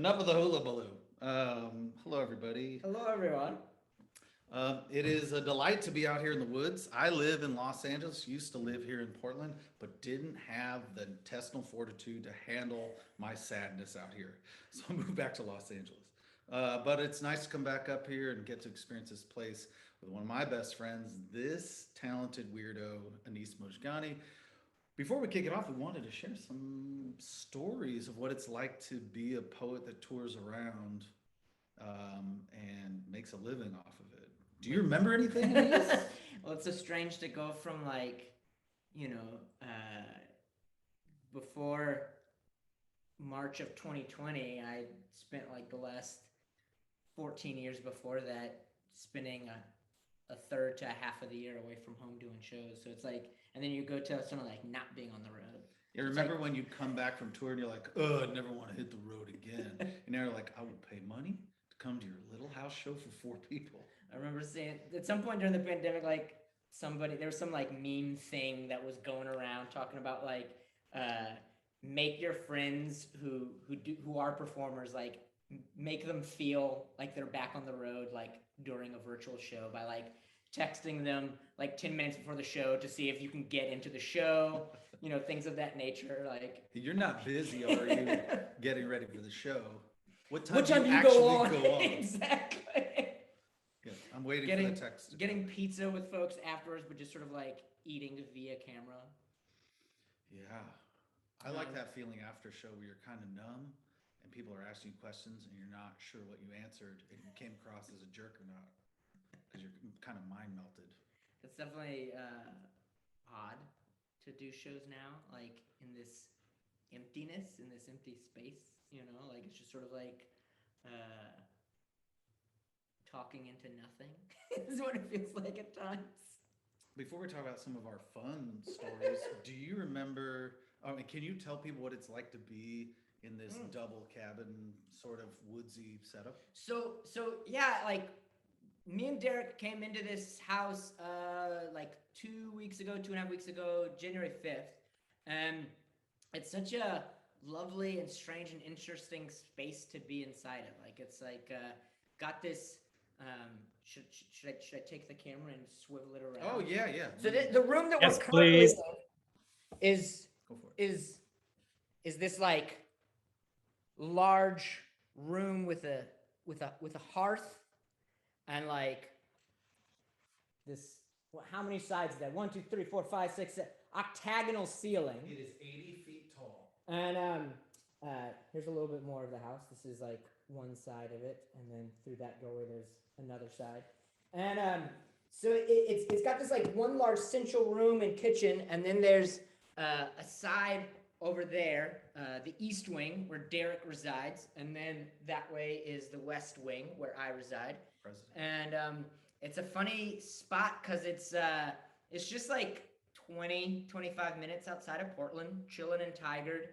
Enough of the hula baloo. Hello, everybody. Hello, everyone. It is a delight to be out here in the woods. I live in Los Angeles, used to live here in Portland, but didn't have the intestinal fortitude to handle my sadness out here. So I moved back to Los Angeles. But it's nice to come back up here and get to experience this place with one of my best friends, this talented weirdo, Anis Mojgani. Before we kick it off, we wanted to share some stories of what it's like to be a poet that tours around and makes a living off of it. Do you remember anything of these? Well, it's so strange to go from like, you know, before March of 2020, I spent like the last 14 years before that spending a third to a half of the year away from home doing shows. So it's like, and then you go to something like not being on the road. You remember when you come back from tour and you're like, oh, I never want to hit the road again. And now you're like, I will pay money to come to your little house show for 4 people. I remember seeing at some point during the pandemic, like there was some like meme thing that was going around talking about like, make your friends who are performers, like make them feel like they're back on the road, like during a virtual show by like texting them like 10 minutes before the show to see if you can get into the show, you know, things of that nature. Like, you're not busy, are you, getting ready for the show? What time do you actually go on? Go on? Exactly. Good. I'm waiting for the text. Getting pizza with folks afterwards, but just sort of like eating via camera. Yeah. I like that feeling after show where you're kind of numb and people are asking you questions and you're not sure what you answered and you came across as a jerk or not because you're kind of mind melted. It's definitely odd to do shows now, like in this emptiness, in this empty space, you know, like it's just sort of like talking into nothing is what it feels like at times. Before we talk about some of our fun stories, do you remember, can you tell people what it's like to be in this double cabin sort of woodsy setup? So yeah, like me and Derrick came into this house like 2.5 weeks ago, January 5th. And it's such a lovely and strange and interesting space to be inside of. Like it's like got this should I take the camera and swivel it around? Oh yeah. So the room that Yes, we're currently please. in is this like large room with a hearth and like this. How many sides is that? 1, 2, 3, 4, 5, 6, 7, octagonal ceiling. It is 80 feet tall. And here's a little bit more of the house. This is like one side of it, and then through that doorway there's another side. And so it's got this like one large central room and kitchen, and then there's a side over there, the east wing where Derrick resides, and then that way is the west wing where I reside. And it's a funny spot because it's just like 20-25 minutes outside of Portland, chilling and tigered,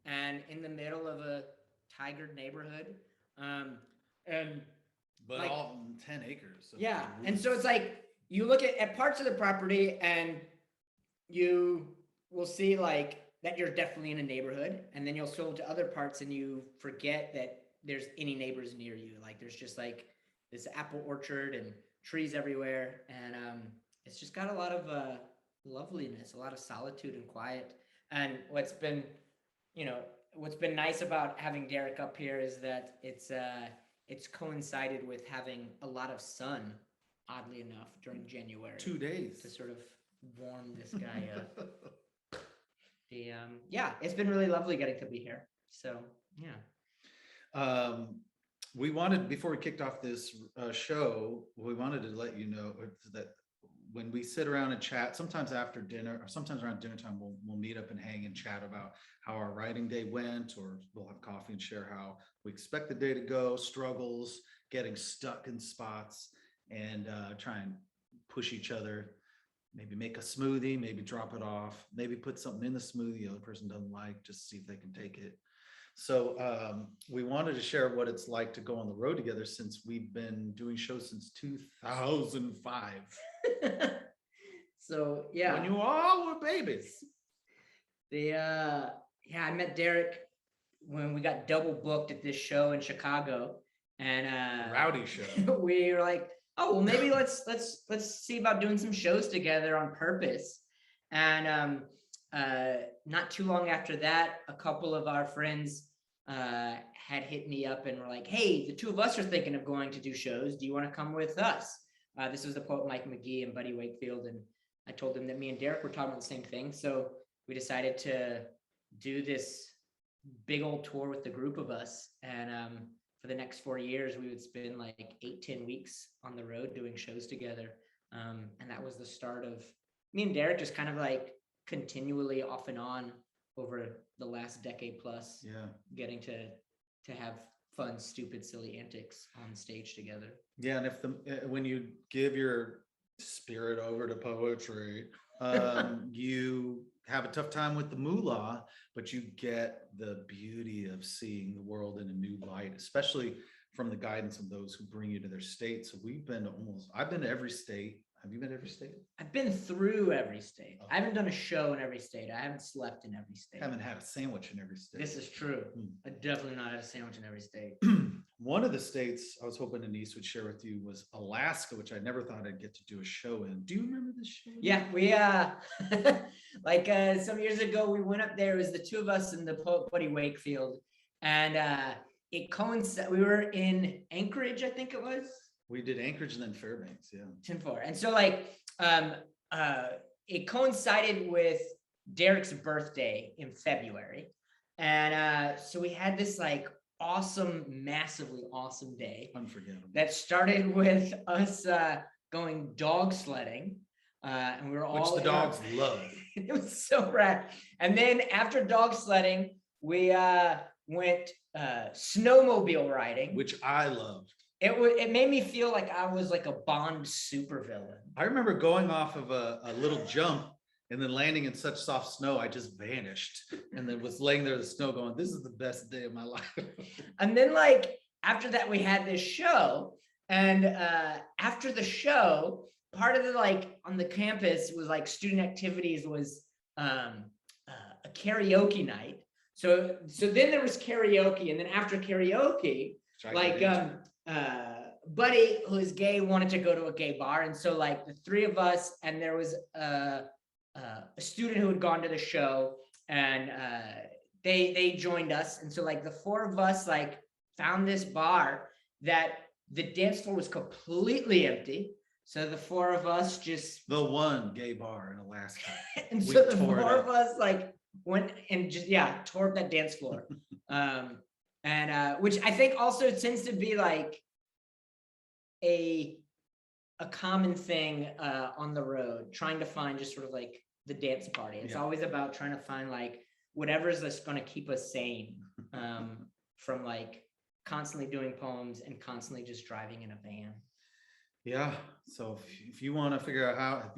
and in the middle of a tigered neighborhood. But like, all 10 acres. So yeah, and so it's like you look at parts of the property and you will see like that you're definitely in a neighborhood, and then you'll stroll to other parts and you forget that there's any neighbors near you. Like there's just like this apple orchard and trees everywhere, and it's just got a lot of loveliness, a lot of solitude and quiet. And what's been nice about having Derrick up here is that it's coincided with having a lot of sun, oddly enough, during January. 2 days to sort of warm this guy up. Yeah, it's been really lovely getting to be here. So yeah. We wanted, before we kicked off this show, we wanted to let you know that when we sit around and chat, sometimes after dinner or sometimes around dinner time, we'll meet up and hang and chat about how our writing day went, or we'll have coffee and share how we expect the day to go, struggles, getting stuck in spots, and try and push each other. Maybe make a smoothie, maybe drop it off, maybe put something in the smoothie the other person doesn't like, just see if they can take it. So we wanted to share what it's like to go on the road together, since we've been doing shows since 2005. So yeah, when you all were babies. I met Derrick when we got double booked at this show in Chicago, and Rowdy show. we were like, oh well, maybe let's see about doing some shows together on purpose. And not too long after that, a couple of our friends had hit me up and were like, hey, the two of us are thinking of going to do shows. Do you want to come with us? This was the poet Mike McGee and Buddy Wakefield. And I told them that me and Derrick were talking about the same thing. So we decided to do this big old tour with the group of us. And for the next 4 years, we would spend like 8-10 weeks on the road doing shows together. And that was the start of me and Derrick just kind of like continually off and on over the last decade plus, getting to have fun, stupid, silly antics on stage together. Yeah, and if when you give your spirit over to poetry, you have a tough time with the moolah, but you get the beauty of seeing the world in a new light, especially from the guidance of those who bring you to their state. So I've been to every state. Have you been to every state? I've been through every state. Oh. I haven't done a show in every state. I haven't slept in every state. Haven't had a sandwich in every state. This is true. I definitely not had a sandwich in every state. One of the states I was hoping Denise would share with you was Alaska, which I never thought I'd get to do a show in. Do you remember this show? Yeah, we like some years ago we went up there. It was the two of us and the poet Buddy Wakefield, and it coincided. We were in Anchorage, I think it was. We did Anchorage and then Fairbanks, yeah. 10-4. And so like it coincided with Derrick's birthday in February. And so we had this like awesome, massively awesome day. Unforgettable. That started with us going dog sledding. And we were all— Which the dogs love. It was so rad. And then after dog sledding, we went snowmobile riding. Which I loved. It made me feel like I was like a Bond supervillain. I remember going off of a little jump and then landing in such soft snow, I just vanished and then was laying there in the snow going, this is the best day of my life. And then like, after that, we had this show. And after the show, part of the like on the campus was like student activities was a karaoke night. So then there was karaoke. And then after karaoke, like Buddy, who is gay, wanted to go to a gay bar, and so like the three of us, and there was a student who had gone to the show, and they joined us, and so like the four of us like found this bar that the dance floor was completely empty, so the four of us just the one gay bar in Alaska. And so the four of us like went and just tore up that dance floor. And which I think also tends to be like a common thing on the road, trying to find just sort of like the dance party. It's always about trying to find like whatever's that's going to keep us sane from like constantly doing poems and constantly just driving in a van. Yeah. So if you want to figure out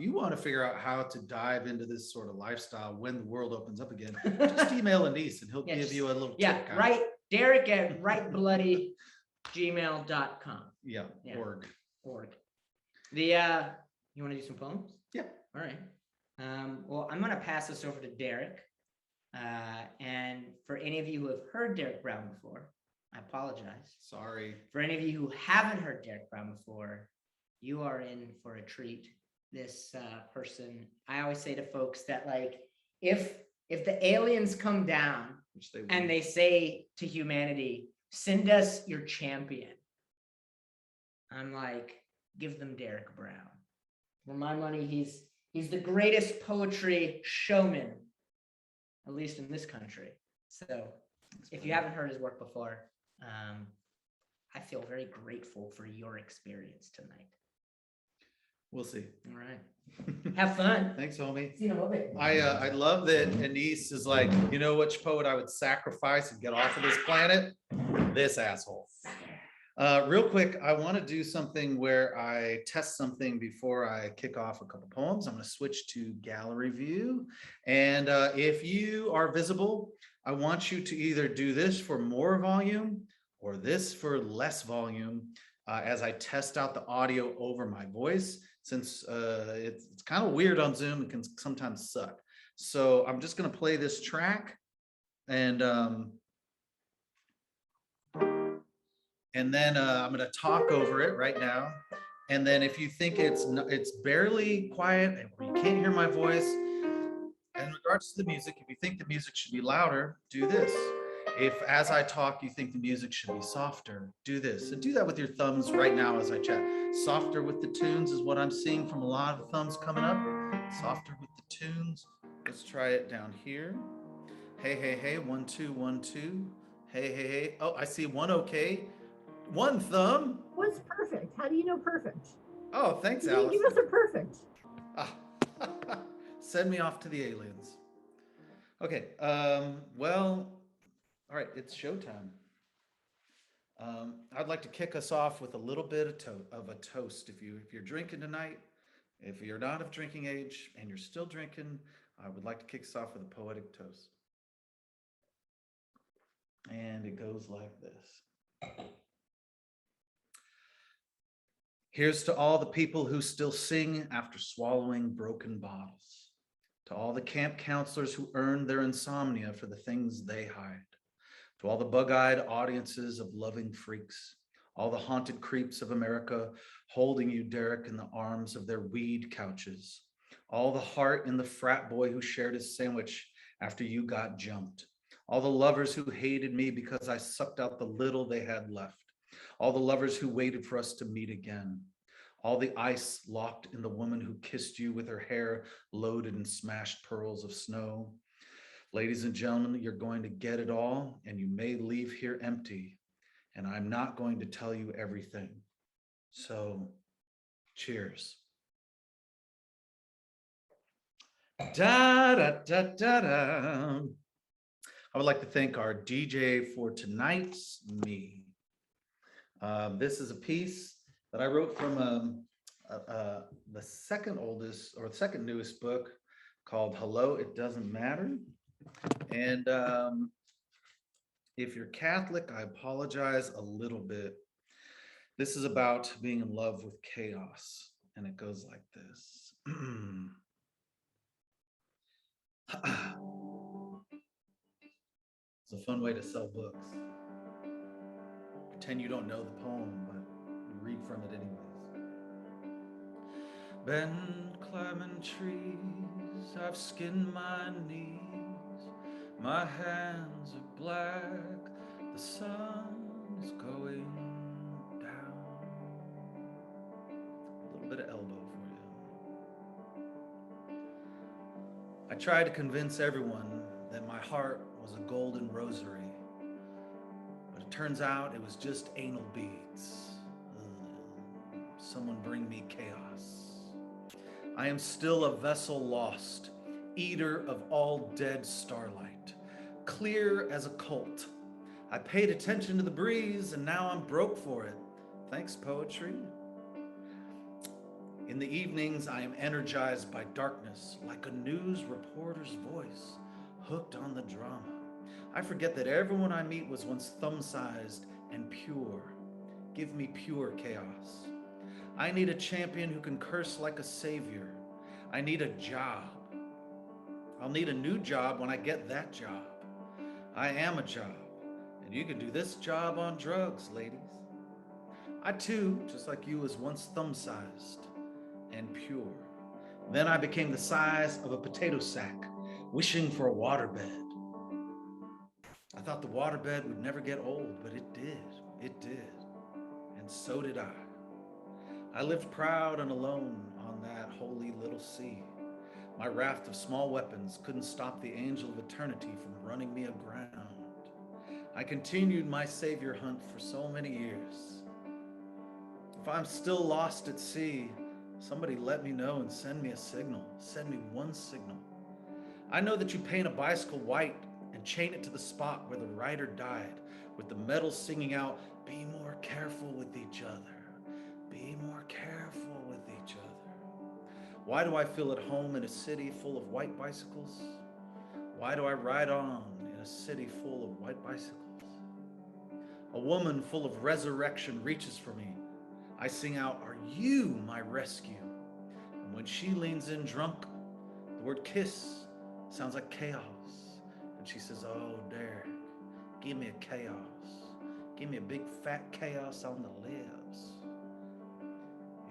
how to dive into this sort of lifestyle when the world opens up again, just email Anise and he'll give you a little tip. Right. Derrick at writebloodygmail.com. Yeah. Org. You want to do some poems? Yeah. All right. Well, I'm going to pass this over to Derrick. And for any of you who have heard Derrick Brown before, I apologize. Sorry. For any of you who haven't heard Derrick Brown before, you are in for a treat. This person, I always say to folks that like, if the aliens come down and they say to humanity, send us your champion, I'm like, give them Derrick Brown. For my money, he's the greatest poetry showman, at least in this country. So if you haven't heard his work before, I feel very grateful for your experience tonight. We'll see. All right. Have fun. Thanks, homie. See you in a little bit. I love that Anise is like, you know which poet I would sacrifice and get off of this planet? This asshole. Real quick, I want to do something where I test something before I kick off a couple poems. I'm going to switch to gallery view. And if you are visible, I want you to either do this for more volume or this for less volume as I test out the audio over my voice, since it's kind of weird on Zoom and can sometimes suck. So I'm just going to play this track and And then I'm going to talk over it right now. And then if you think it's barely quiet or you can't hear my voice, in regards to the music, if you think the music should be louder, do this. If as I talk, you think the music should be softer, do this. And do that with your thumbs right now as I chat. Softer with the tunes is what I'm seeing from a lot of the thumbs coming up. Softer with the tunes. Let's try it down here. Hey, hey, hey, 1, 2, 1, 2. Hey, hey, hey. Oh, I see one okay. One thumb. What's perfect? How do you know perfect? Oh, thanks, You didn't Alice. give us a perfect. Ah, send me off to the aliens. Okay, well, all right, it's showtime. I'd like to kick us off with a little bit of a toast. If you're drinking tonight, if you're not of drinking age and you're still drinking, I would like to kick us off with a poetic toast. And it goes like this. Here's to all the people who still sing after swallowing broken bottles. To all the camp counselors who earned their insomnia for the things they hide. To all the bug-eyed audiences of loving freaks. All the haunted creeps of America holding you, Derrick, in the arms of their weed couches. All the heart in the frat boy who shared his sandwich after you got jumped. All the lovers who hated me because I sucked out the little they had left. All the lovers who waited for us to meet again. All the ice locked in the woman who kissed you with her hair loaded in smashed pearls of snow. Ladies and gentlemen, you're going to get it all, and you may leave here empty, and I'm not going to tell you everything. So, cheers. Da da da da da. I would like to thank our DJ for tonight's me. This is a piece that I wrote from the second oldest or second newest book called Hello, It Doesn't Matter. And if you're Catholic, I apologize a little bit. This is about being in love with chaos. And it goes like this. It's a fun way to sell books. Pretend you don't know the poem, but you read from it anyways. Been climbing trees, I've skinned my knees. My hands are black, the sun is going down. A little bit of elbow for you. I tried to convince everyone that my heart was a golden rosary, but it turns out it was just anal beads. Someone bring me chaos. I am still a vessel lost, eater of all dead starlight, clear as a colt. I paid attention to the breeze and now I'm broke for it. Thanks, poetry. In the evenings, I am energized by darkness, like a news reporter's voice, hooked on the drama. I forget that everyone I meet was once thumb-sized and pure. Give me pure chaos. I need a champion who can curse like a savior. I need a job. I'll need a new job when I get that job. I am a job, and you can do this job on drugs, ladies. I too, just like you, was once thumb-sized and pure. Then I became the size of a potato sack, wishing for a waterbed. I thought the waterbed would never get old, but it did. It did. And so did I. I lived proud and alone on that holy little sea. My raft of small weapons couldn't stop the angel of eternity from running me aground. I continued my savior hunt for so many years. If I'm still lost at sea, somebody let me know and send me a signal. Send me one signal. I know that you paint a bicycle white and chain it to the spot where the rider died, with the metal singing out, "Be more careful with each other. Be more careful with each other." Why do I feel at home in a city full of white bicycles? Why do I ride on in a city full of white bicycles? A woman full of resurrection reaches for me. I sing out, "Are you my rescue?" And when she leans in drunk, the word kiss sounds like chaos. And she says, "Oh, Derrick, give me a chaos. Give me a big fat chaos on the lips.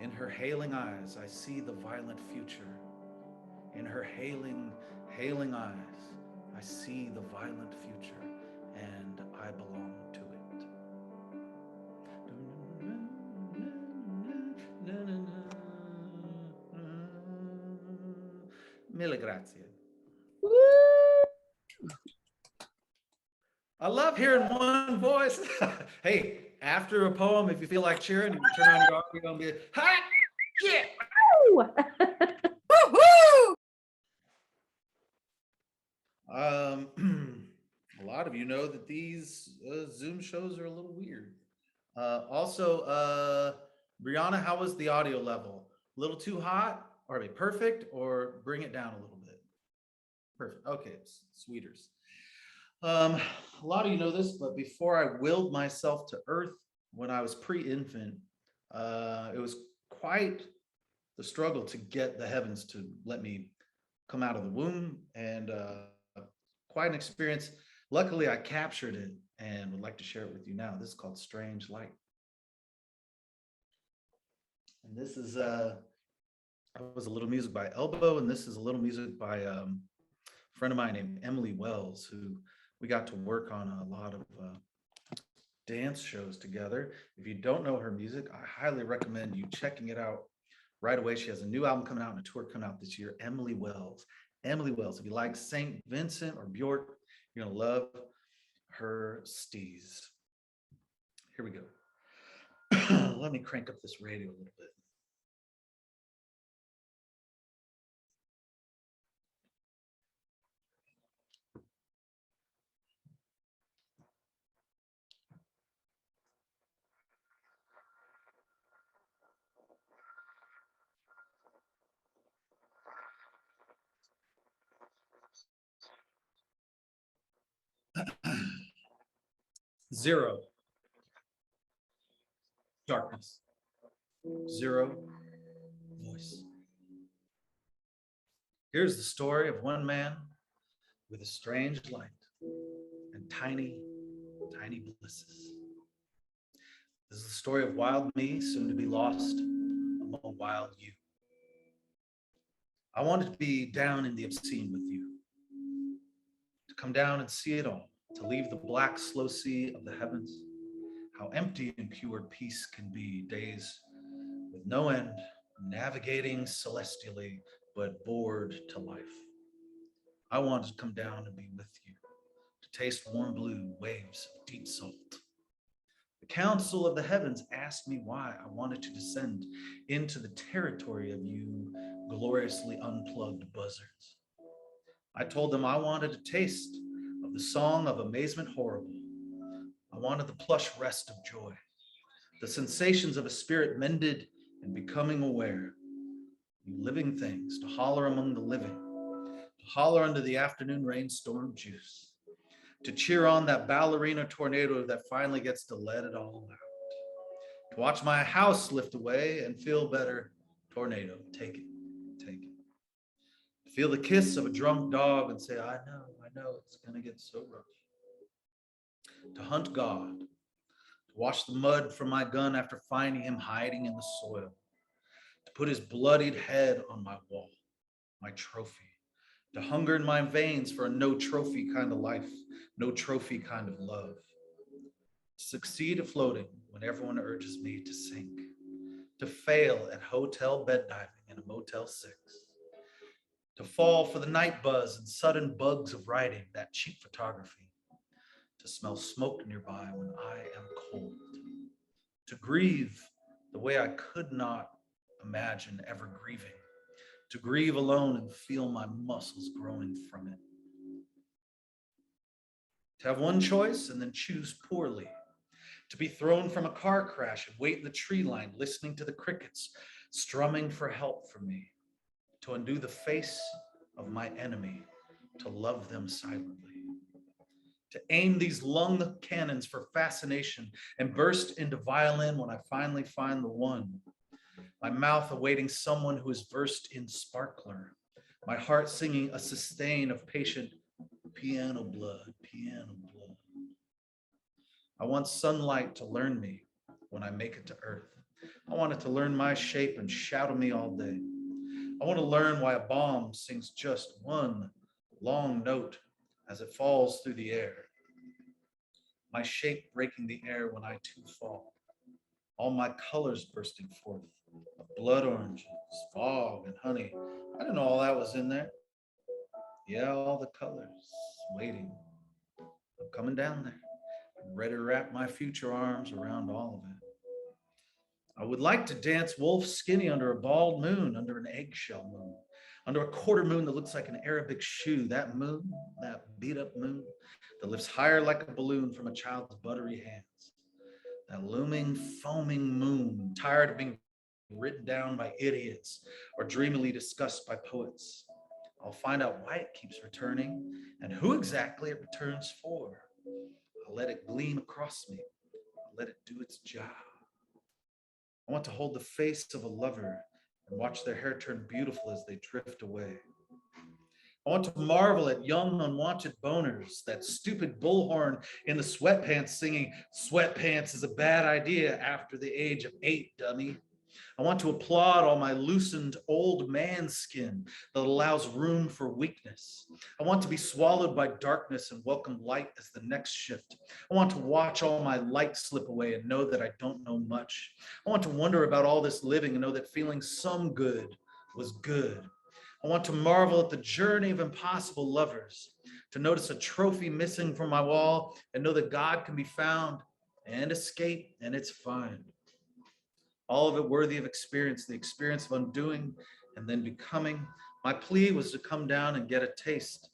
In her hailing eyes, I see the violent future. In her hailing eyes, I see the violent future, and I belong to it. Mille grazie. I love hearing one voice. Hey, after a poem, if you feel like cheering, you turn on your arm, you're gonna be, ha! Yeah! A lot of you know that these Zoom shows are a little weird. Also, Brianna, how was the audio level? A little too hot? Or are they perfect? Or bring it down a little bit? Perfect. Okay, sweeters. A lot of you know this, but before I willed myself to earth when I was pre-infant, it was quite the struggle to get the heavens to let me come out of the womb, and quite an experience. Luckily, I captured it and would like to share it with you now. This is called Strange Light. And this is was a little music by Elbow, and this is a little music by a friend of mine named Emily Wells, who we got to work on a lot of dance shows together. If you don't know her music, I highly recommend you checking it out right away. She has a new album coming out and a tour coming out this year, Emily Wells. Emily Wells, if you like St. Vincent or Bjork, you're gonna love her steez. Here we go. Let me crank up this radio a little bit. Zero. Darkness. Zero. Voice. Here's the story of one man with a strange light and tiny, tiny blisses. This is the story of wild me, soon to be lost among wild you. I wanted to be down in the obscene with you, to come down and see it all, to leave the black, slow sea of the heavens. How empty and pure peace can be, days with no end, navigating celestially, but bored to life. I wanted to come down and be with you, to taste warm blue waves of deep salt. The council of the heavens asked me why I wanted to descend into the territory of you gloriously unplugged buzzards. I told them I wanted a taste of the song of amazement horrible. I wanted the plush rest of joy, the sensations of a spirit mended and becoming aware. You living things, to holler among the living, to holler under the afternoon rainstorm juice, to cheer on that ballerina tornado that finally gets to let it all out, to watch my house lift away and feel better. Tornado, take it, take it. To feel the kiss of a drunk dog and say, I know, it's gonna get so rough. To hunt God, to wash the mud from my gun after finding him hiding in the soil, to put his bloodied head on my wall, my trophy, to hunger in my veins for a no trophy kind of life, no trophy kind of love, to succeed at floating when everyone urges me to sink, to fail at hotel bed diving in a Motel 6, to fall for the night buzz and sudden bugs of writing, that cheap photography, to smell smoke nearby when I am cold, to grieve the way I could not imagine ever grieving, to grieve alone and feel my muscles growing from it, to have one choice and then choose poorly, to be thrown from a car crash and wait in the tree line listening to the crickets strumming for help from me, to undo the face of my enemy, to love them silently, to aim these lung cannons for fascination and burst into violin when I finally find the one, my mouth awaiting someone who is versed in sparkler, my heart singing a sustain of patient piano blood, piano blood. I want sunlight to learn me when I make it to earth. I want it to learn my shape and shadow me all day. I want to learn why a bomb sings just one long note as it falls through the air. My shape breaking the air when I too fall. All my colors bursting forth of blood oranges, fog, and honey. I didn't know all that was in there. Yeah, all the colors waiting. I'm coming down there. I'm ready to wrap my future arms around all of it. I would like to dance wolf skinny under a bald moon, under an eggshell moon, under a quarter moon that looks like an Arabic shoe. That moon, that beat up moon that lifts higher like a balloon from a child's buttery hands. That looming, foaming moon, tired of being written down by idiots or dreamily discussed by poets. I'll find out why it keeps returning and who exactly it returns for. I'll let it gleam across me. I'll let it do its job. I want to hold the face of a lover and watch their hair turn beautiful as they drift away. I want to marvel at young unwanted boners, that stupid bullhorn in the sweatpants singing, "Sweatpants is a bad idea after the age of 8, dummy." I want to applaud all my loosened old man skin that allows room for weakness. I want to be swallowed by darkness and welcome light as the next shift. I want to watch all my light slip away and know that I don't know much. I want to wonder about all this living and know that feeling some good was good. I want to marvel at the journey of impossible lovers, to notice a trophy missing from my wall and know that God can be found and escape, and it's fine. All of it worthy of experience, the experience of undoing and then becoming. My plea was to come down and get a taste.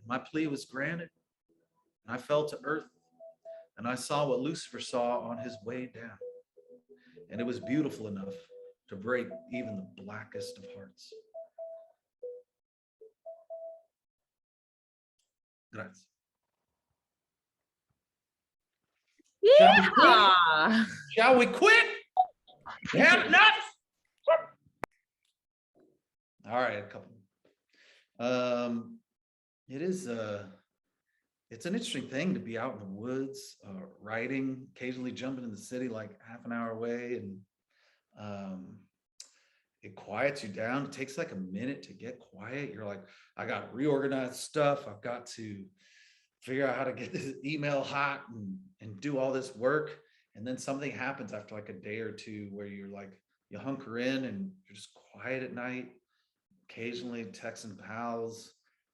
My plea was granted, and I fell to earth, and I saw what Lucifer saw on his way down. And it was beautiful enough to break even the blackest of hearts. Grazie. Yeah. Shall we quit? Have enough? All right, a couple. It is it's an interesting thing to be out in the woods, riding, occasionally jumping in the city like half an hour away, and it quiets you down. It takes like a minute to get quiet. You're like, I got to reorganize stuff. I've got to figure out how to get this email hot and do all this work. And then something happens after like a day or two where you're like, you hunker in and you're just quiet at night, occasionally texting pals,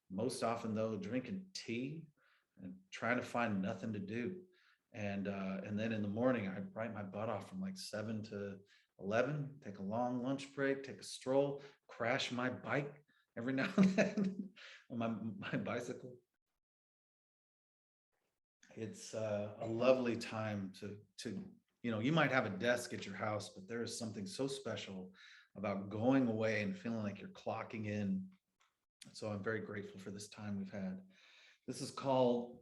most often though, drinking tea and trying to find nothing to do. And then in the morning, I write my butt off from like 7 to 11, take a long lunch break, take a stroll, crash my bike every now and then on my bicycle. It's a lovely time to, you might have a desk at your house, but there is something so special about going away and feeling like you're clocking in. So I'm very grateful for this time we've had. This is called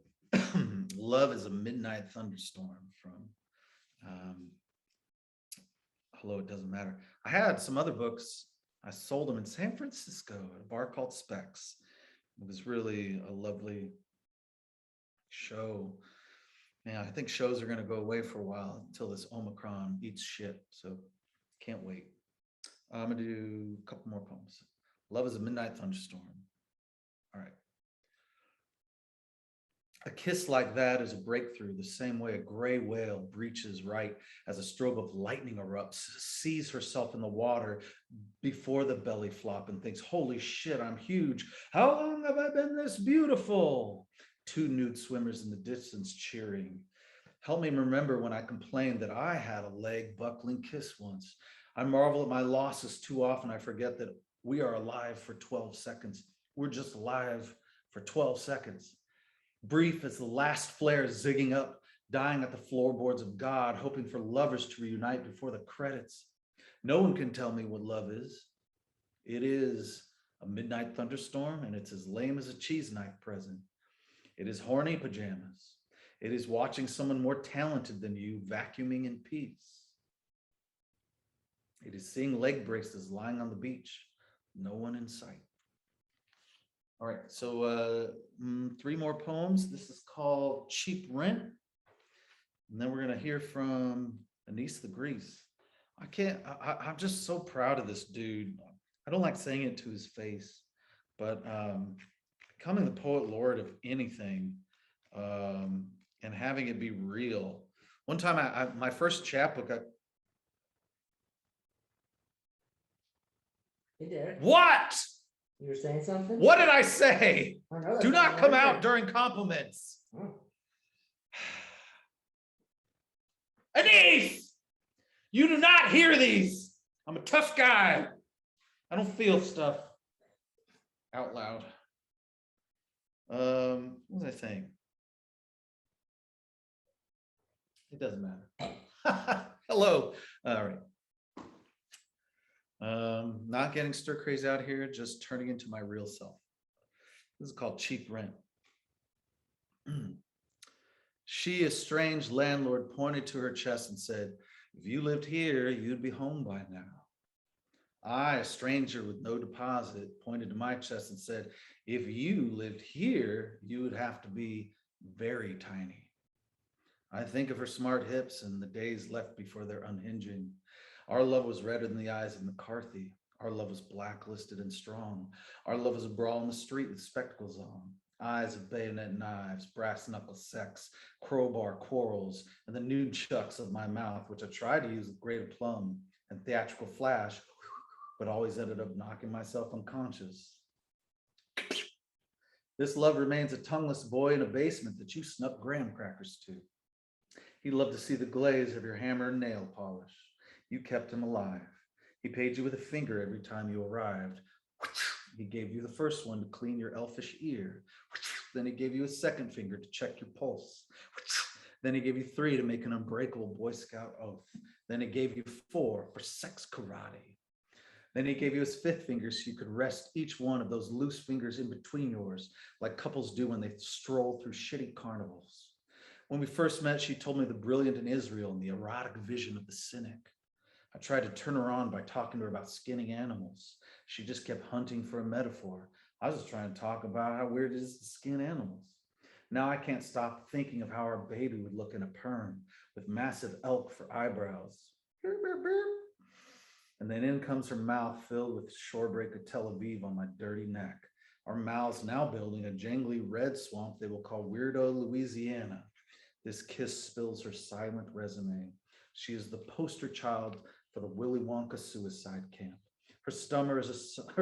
Love is a Midnight Thunderstorm from Hello, It Doesn't Matter. I had some other books. I sold them in San Francisco at a bar called Specs. It was really a lovely show. Man, I think shows are going to go away for a while until this Omicron eats shit. So can't wait. I'm going to do a couple more poems. Love is a Midnight Thunderstorm. All right. A kiss like that is a breakthrough, the same way a gray whale breaches right as a strobe of lightning erupts, sees herself in the water before the belly flop and thinks, holy shit, I'm huge. How long have I been this beautiful? Two nude swimmers in the distance cheering. Help me remember when I complained that I had a leg buckling kiss once. I marvel at my losses too often. I forget that we are alive for 12 seconds. We're just alive for 12 seconds. Brief as the last flare zigging up, dying at the floorboards of God, hoping for lovers to reunite before the credits. No one can tell me what love is. It is a midnight thunderstorm, and it's as lame as a cheese knife present. It is horny pajamas. It is watching someone more talented than you vacuuming in peace. It is seeing leg braces lying on the beach, no one in sight. All right, so 3 more poems. This is called Cheap Rent. And then we're gonna hear from Anise the Grease. I'm just so proud of this dude. I don't like saying it to his face, but becoming the poet laureate of anything, and having it be real. One time my first chapbook, Hey, Derek, what? you were saying something? What did I say? I know, that's Do what not I come heard. out during compliments. Oh. Anise, you do not hear these. I'm a tough guy. I don't feel stuff out loud. What was I saying? It doesn't matter. Hello. All right. Not getting stir crazy out here, just turning into my real self. This is called cheap rent. She, a strange landlord, pointed to her chest and said, "If you lived here, you'd be home by now." I, a stranger with no deposit, pointed to my chest and said, "If you lived here, you would have to be very tiny." I think of her smart hips and the days left before their unhinging. Our love was redder than the eyes of McCarthy. Our love was blacklisted and strong. Our love was a brawl in the street with spectacles on. Eyes of bayonet knives, brass knuckle sex, crowbar quarrels, and the nude chucks of my mouth, which I tried to use with great aplomb and theatrical flash, but always ended up knocking myself unconscious. This love remains a tongueless boy in a basement that you snuck graham crackers to. He loved to see the glaze of your hammer and nail polish. You kept him alive. He paid you with a finger every time you arrived. He gave you the first one to clean your elfish ear. Then he gave you a second finger to check your pulse. Then he gave you 3 to make an unbreakable Boy Scout oath. Then he gave you 4 for sex karate. Then he gave you his 5th finger so you could rest each one of those loose fingers in between yours, like couples do when they stroll through shitty carnivals. When we first met, she told me the brilliant in Israel and the erotic vision of the cynic. I tried to turn her on by talking to her about skinning animals. She just kept hunting for a metaphor. I was just trying to talk about how weird it is to skin animals. Now I can't stop thinking of how our baby would look in a perm with massive elk for eyebrows. And then in comes her mouth filled with shorebreak of Tel Aviv on my dirty neck. Our mouths now building a jangly red swamp they will call Weirdo Louisiana. This kiss spills her silent resume. She is the poster child for the Willy Wonka suicide camp. Her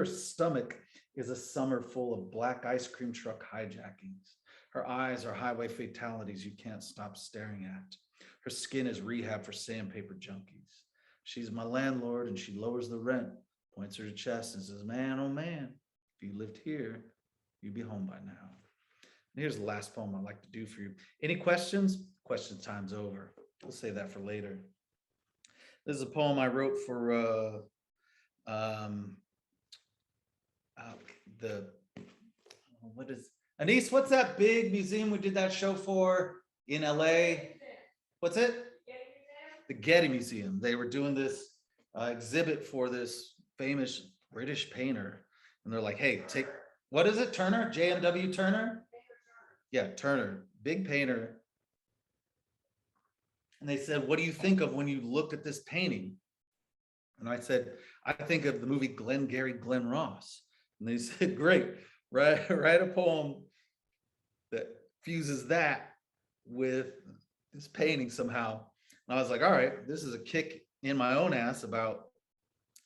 stomach is a summer full of black ice cream truck hijackings. Her eyes are highway fatalities you can't stop staring at. Her skin is rehab for sandpaper junkies. She's my landlord and she lowers the rent, points her chest and says, "Man, oh man, if you lived here, you'd be home by now." And here's the last poem I'd like to do for you. Any questions? Question time's over. We'll save that for later. This is a poem I wrote for Anise, what's that big museum we did that show for in LA? What's it? The Getty Museum. They were doing this exhibit for this famous British painter. And they're like, "Hey, take, what is it, Turner? JMW Turner?" Yeah, Turner, big painter. And they said, "What do you think of when you look at this painting?" And I said, "I think of the movie Glengarry Glen Ross." And they said, "Great, write a poem that fuses that with this painting somehow." And I was like, all right, this is a kick in my own ass about,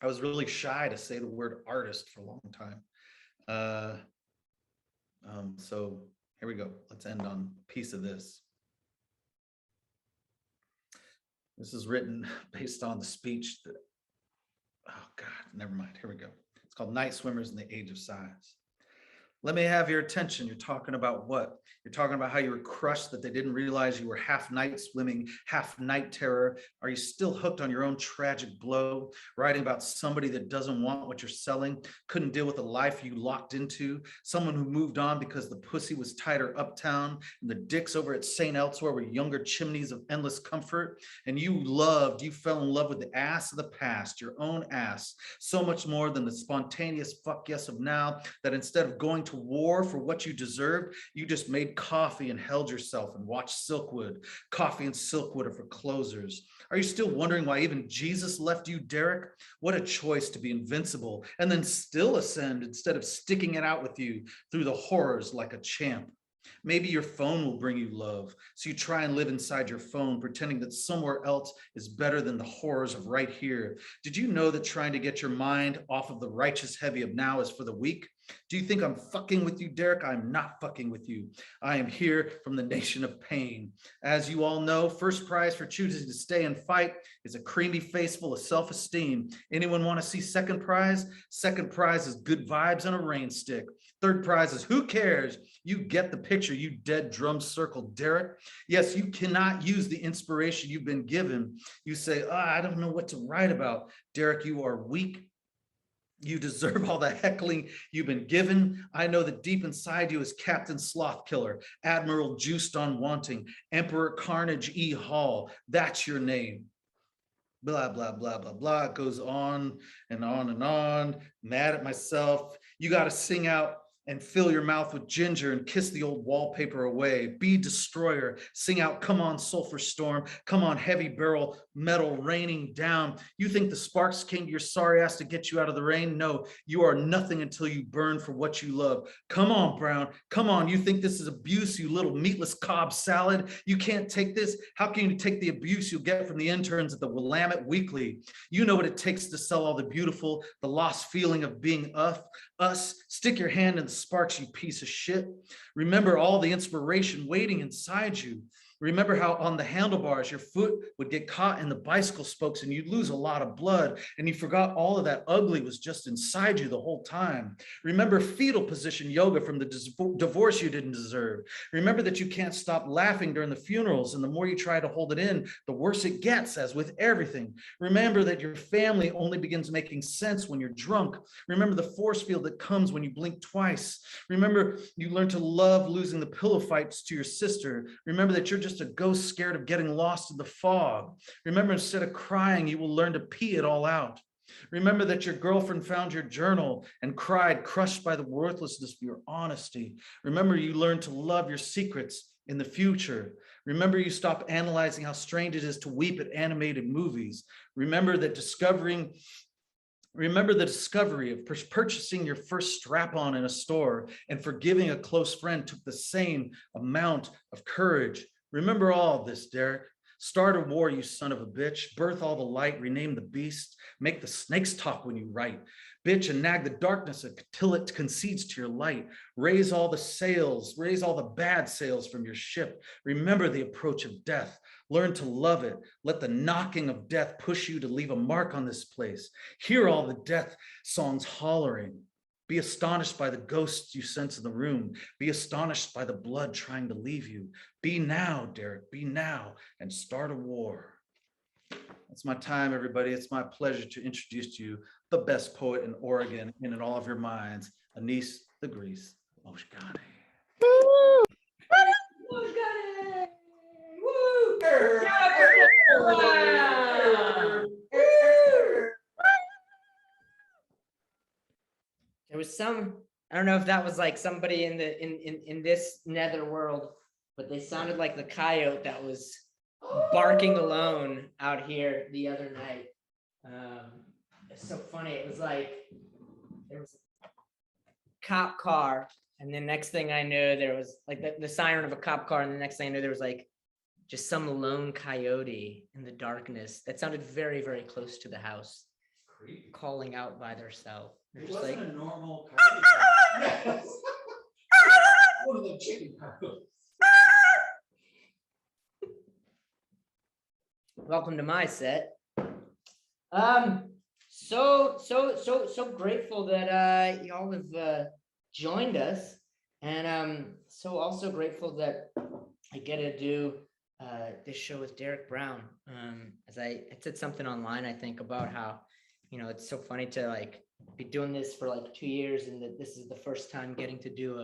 I was really shy to say the word artist for a long time. So here we go. Let's end on a piece of this. This is written based on the speech that, oh God, never mind. Here we go. It's called Night Swimmers in the Age of Science. Let me have your attention. You're talking about what? You're talking about how you were crushed that they didn't realize you were half night swimming, half night terror. Are you still hooked on your own tragic blow? Writing about somebody that doesn't want what you're selling, couldn't deal with the life you locked into, someone who moved on because the pussy was tighter uptown and the dicks over at St. Elsewhere were younger chimneys of endless comfort. And you fell in love with the ass of the past, your own ass, so much more than the spontaneous fuck yes of now, that instead of going to war for what you deserved. You just made coffee and held yourself and watched Silkwood. Coffee and Silkwood are for closers. Are you still wondering why even Jesus left you, Derrick? What a choice to be invincible and then still ascend instead of sticking it out with you through the horrors like a champ. Maybe your phone will bring you love, so you try and live inside your phone, pretending that somewhere else is better than the horrors of right here. Did you know that trying to get your mind off of the righteous heavy of now is for the weak? Do you think I'm fucking with you, Derrick? I'm not fucking with you. I am here from the nation of pain. As you all know, first prize for choosing to stay and fight is a creamy face full of self-esteem. Anyone want to see second prize? Second prize is good vibes and a rain stick. Third prize is who cares? You get the picture, you dead drum circle, Derrick. Yes, you cannot use the inspiration you've been given. You say, I don't know what to write about. Derrick, you are weak. You deserve all the heckling you've been given. I know that deep inside you is Captain Sloth Killer, Admiral Juiced on Wanting, Emperor Carnage E. Hall. That's your name. Blah, blah, blah, blah, blah. It goes on and on and on. Mad at myself. You got to sing out and fill your mouth with ginger and kiss the old wallpaper away. Be destroyer, sing out, come on, sulfur storm, come on, heavy barrel metal raining down. You think the sparks came to your sorry ass to get you out of the rain? No, you are nothing until you burn for what you love. Come on, Brown, come on. You think this is abuse, you little meatless Cobb salad? You can't take this? How can you take the abuse you'll get from the interns at the Willamette Weekly? You know what it takes to sell all the beautiful, the lost feeling of being us. Stick your hand in the sparks, you piece of shit. Remember all the inspiration waiting inside you. Remember how on the handlebars, your foot would get caught in the bicycle spokes and you'd lose a lot of blood, and you forgot all of that ugly was just inside you the whole time. Remember fetal position yoga from the divorce you didn't deserve. Remember that you can't stop laughing during the funerals, and the more you try to hold it in, the worse it gets, as with everything. Remember that your family only begins making sense when you're drunk. Remember the force field that comes when you blink twice. Remember you learn to love losing the pillow fights to your sister. Remember that you're just a ghost scared of getting lost in the fog. Remember, instead of crying, you will learn to pee it all out. Remember that your girlfriend found your journal and cried, crushed by the worthlessness of your honesty. Remember, you learned to love your secrets in the future. Remember, you stop analyzing how strange it is to weep at animated movies. Remember the discovery of purchasing your first strap-on in a store and forgiving a close friend took the same amount of courage. Remember all of this, Derrick. Start a war, you son of a bitch. Birth all the light, rename the beast. Make the snakes talk when you write. Bitch and nag the darkness until it concedes to your light. Raise all the sails, raise all the bad sails from your ship. Remember the approach of death. Learn to love it. Let the knocking of death push you to leave a mark on this place. Hear all the death songs hollering. Be astonished by the ghosts you sense in the room. Be astonished by the blood trying to leave you. Be now, Derrick, be now, and start a war. That's my time, everybody. It's my pleasure to introduce to you the best poet in Oregon and in all of your minds, Anis the Grease Mojgani. Mojgani! There was I don't know if that was like somebody in this nether world, but they sounded like the coyote that was barking alone out here the other night. It's so funny. It was like there was a cop car, and the next thing I knew, there was like the siren of a cop car, and the next thing I knew, there was like just some lone coyote in the darkness that sounded very, very close to the house, calling out by themselves. It Just wasn't like a normal coyote. One of the chicken coyotes. welcome to my set. So grateful that y'all have joined us, and so also grateful that I get to do this show with Derrick Brown. As I said something online, I think about how, you know, it's so funny to like be doing this for like 2 years, and that this is the first time getting to do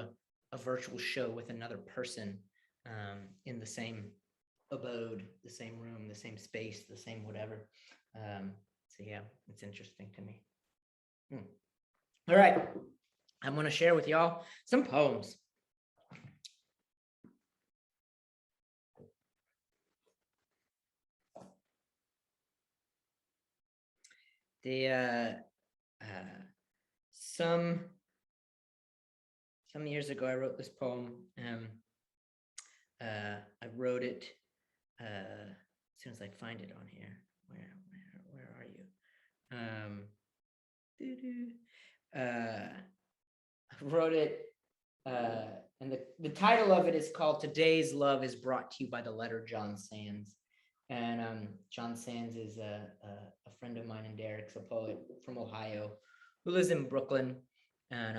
a virtual show with another person in the same abode, the same room, the same space, the same whatever. So yeah, it's interesting to me. All right. I'm going to share with y'all some poems. Some years ago, I wrote this poem. I wrote it as soon as I find it on here. Where are you? I wrote it, and the title of it is called "Today's Love is Brought to You by the Letter John Sands." And John Sands is a friend of mine and Derrick's, a poet from Ohio who lives in Brooklyn, and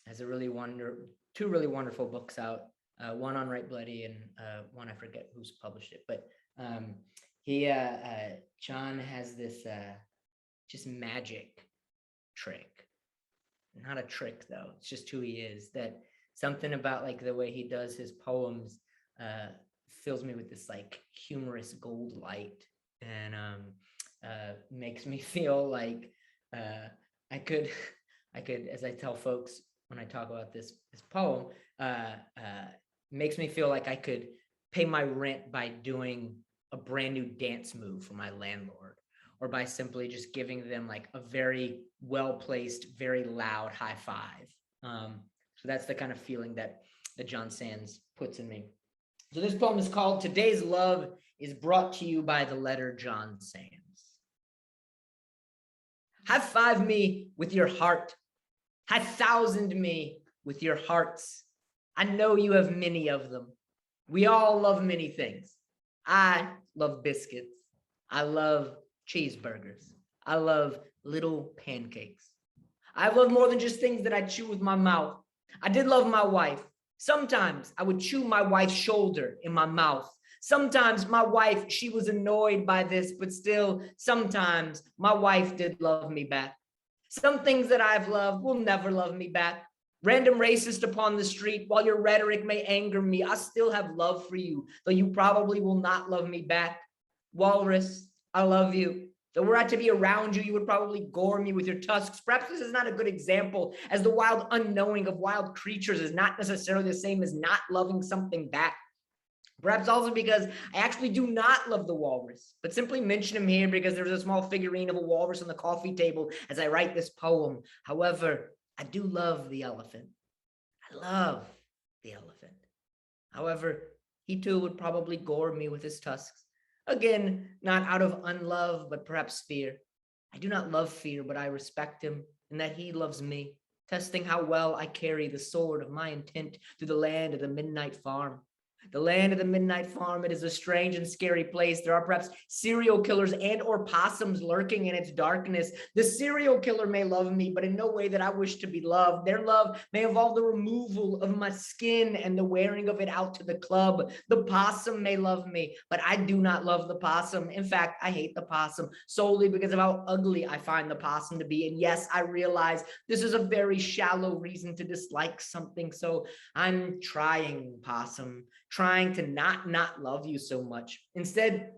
has two really wonderful books out. One on Right Bloody, and one I forget who's published it. But John has this just magic trick. Not a trick though. It's just who he is. That something about like the way he does his poems fills me with this like humorous gold light, and makes me feel like I could, as I tell folks when I talk about this poem, makes me feel like I could pay my rent by doing a brand new dance move for my landlord, or by simply just giving them like a very well-placed, very loud high five. So that's the kind of feeling that John Sands puts in me. So this poem is called "Today's Love is Brought to You by the Letter John Sands." High five me with your heart. High thousand me with your hearts. I know you have many of them. We all love many things. I love biscuits. I love cheeseburgers. I love little pancakes. I love more than just things that I chew with my mouth. I did love my wife. Sometimes I would chew my wife's shoulder in my mouth. Sometimes my wife, she was annoyed by this, but still, sometimes my wife did love me back. Some things that I've loved will never love me back. Random racist upon the street, while your rhetoric may anger me, I still have love for you, though you probably will not love me back. Walrus, I love you. Though were I to be around you, you would probably gore me with your tusks. Perhaps this is not a good example, as the wild unknowing of wild creatures is not necessarily the same as not loving something back. Perhaps also because I actually do not love the walrus, but simply mention him here because there's a small figurine of a walrus on the coffee table as I write this poem. However, I do love the elephant. I love the elephant. However, he too would probably gore me with his tusks. Again, not out of unlove, but perhaps fear. I do not love fear, but I respect him, and that he loves me, testing how well I carry the sword of my intent through the land of the midnight farm. The land of the midnight farm, it is a strange and scary place. There are perhaps serial killers and or possums lurking in its darkness. The serial killer may love me, but in no way that I wish to be loved. Their love may involve the removal of my skin and the wearing of it out to the club. The possum may love me, but I do not love the possum. In fact, I hate the possum solely because of how ugly I find the possum to be. And yes, I realize this is a very shallow reason to dislike something. So I'm trying, possum, trying to not love you so much. Instead,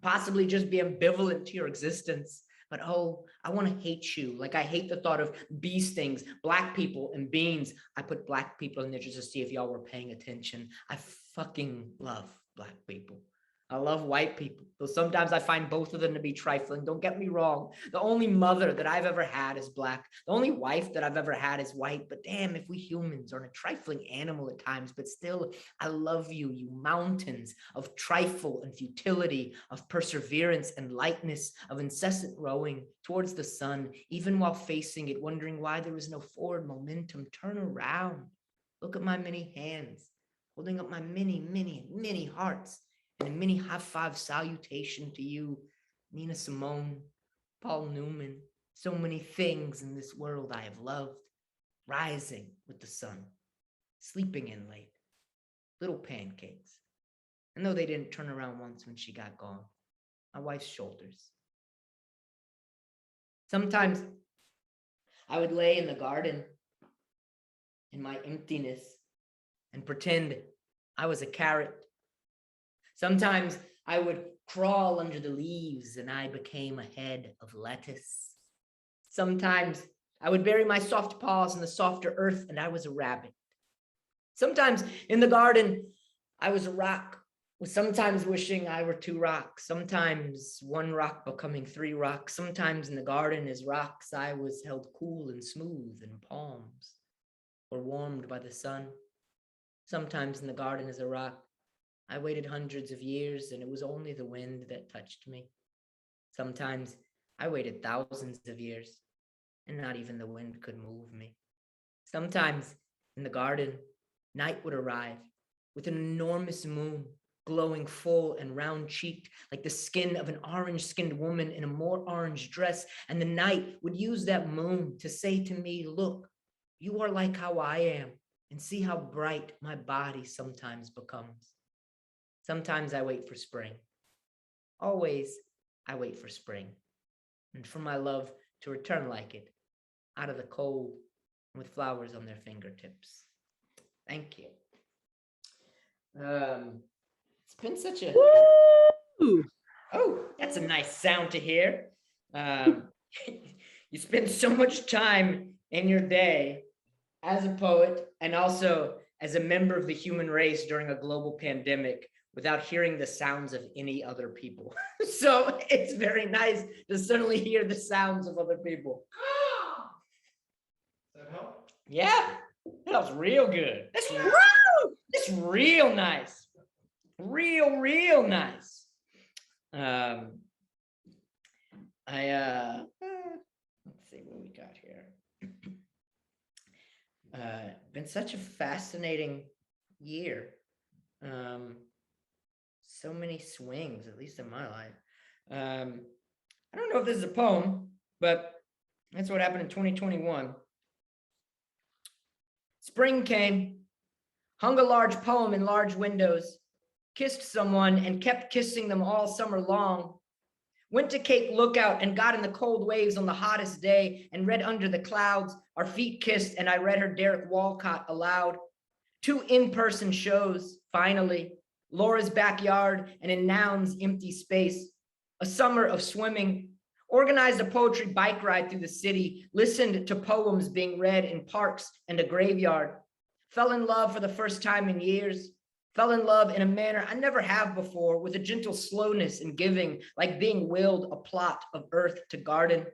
possibly just be ambivalent to your existence. But oh, I want to hate you. Like I hate the thought of bee stings, black people, and beans. I put black people in there just to see if y'all were paying attention. I fucking love black people. I love white people, though sometimes I find both of them to be trifling. Don't get me wrong. The only mother that I've ever had is black. The only wife that I've ever had is white. But damn, if we humans are a trifling animal at times, but still, I love you, you mountains of trifle and futility, of perseverance and lightness, of incessant rowing towards the sun, even while facing it, wondering why there is no forward momentum. Turn around. Look at my many hands, holding up my many, many, many hearts. And a mini high five salutation to you, Nina Simone, Paul Newman, so many things in this world I have loved, rising with the sun, sleeping in late, little pancakes. And though they didn't turn around once when she got gone, my wife's shoulders. Sometimes I would lay in the garden in my emptiness and pretend I was a carrot. Sometimes I would crawl under the leaves and I became a head of lettuce. Sometimes I would bury my soft paws in the softer earth, and I was a rabbit. Sometimes in the garden, I was a rock, with sometimes wishing I were two rocks, sometimes one rock becoming three rocks, sometimes in the garden as rocks, I was held cool and smooth in palms, or warmed by the sun. Sometimes in the garden as a rock, I waited hundreds of years, and it was only the wind that touched me. Sometimes I waited thousands of years, and not even the wind could move me. Sometimes in the garden, night would arrive with an enormous moon, glowing full and round-cheeked like the skin of an orange-skinned woman in a more orange dress, and the night would use that moon to say to me, look, you are like how I am, and see how bright my body sometimes becomes. Sometimes I wait for spring. Always I wait for spring, and for my love to return like it, out of the cold, with flowers on their fingertips. Thank you. It's been such a... Woo! Oh, that's a nice sound to hear. You spend so much time in your day as a poet and also as a member of the human race during a global pandemic without hearing the sounds of any other people. So it's very nice to suddenly hear the sounds of other people. Does that help? Yeah, that was real good. That's real nice. Real nice. Let's see what we got here. Been such a fascinating year. So many swings, at least in my life. I don't know if this is a poem, but that's what happened in 2021. Spring came, hung a large poem in large windows, kissed someone and kept kissing them all summer long. Went to Cape Lookout and got in the cold waves on the hottest day and read Under the Clouds. Our feet kissed and I read her Derrick Walcott aloud. 2 in-person shows, finally. Laura's backyard and in Noun's empty space. A summer of swimming. Organized a poetry bike ride through the city. Listened to poems being read in parks and a graveyard. Fell in love for the first time in years. Fell in love in a manner I never have before, with a gentle slowness in giving, like being willed a plot of earth to garden.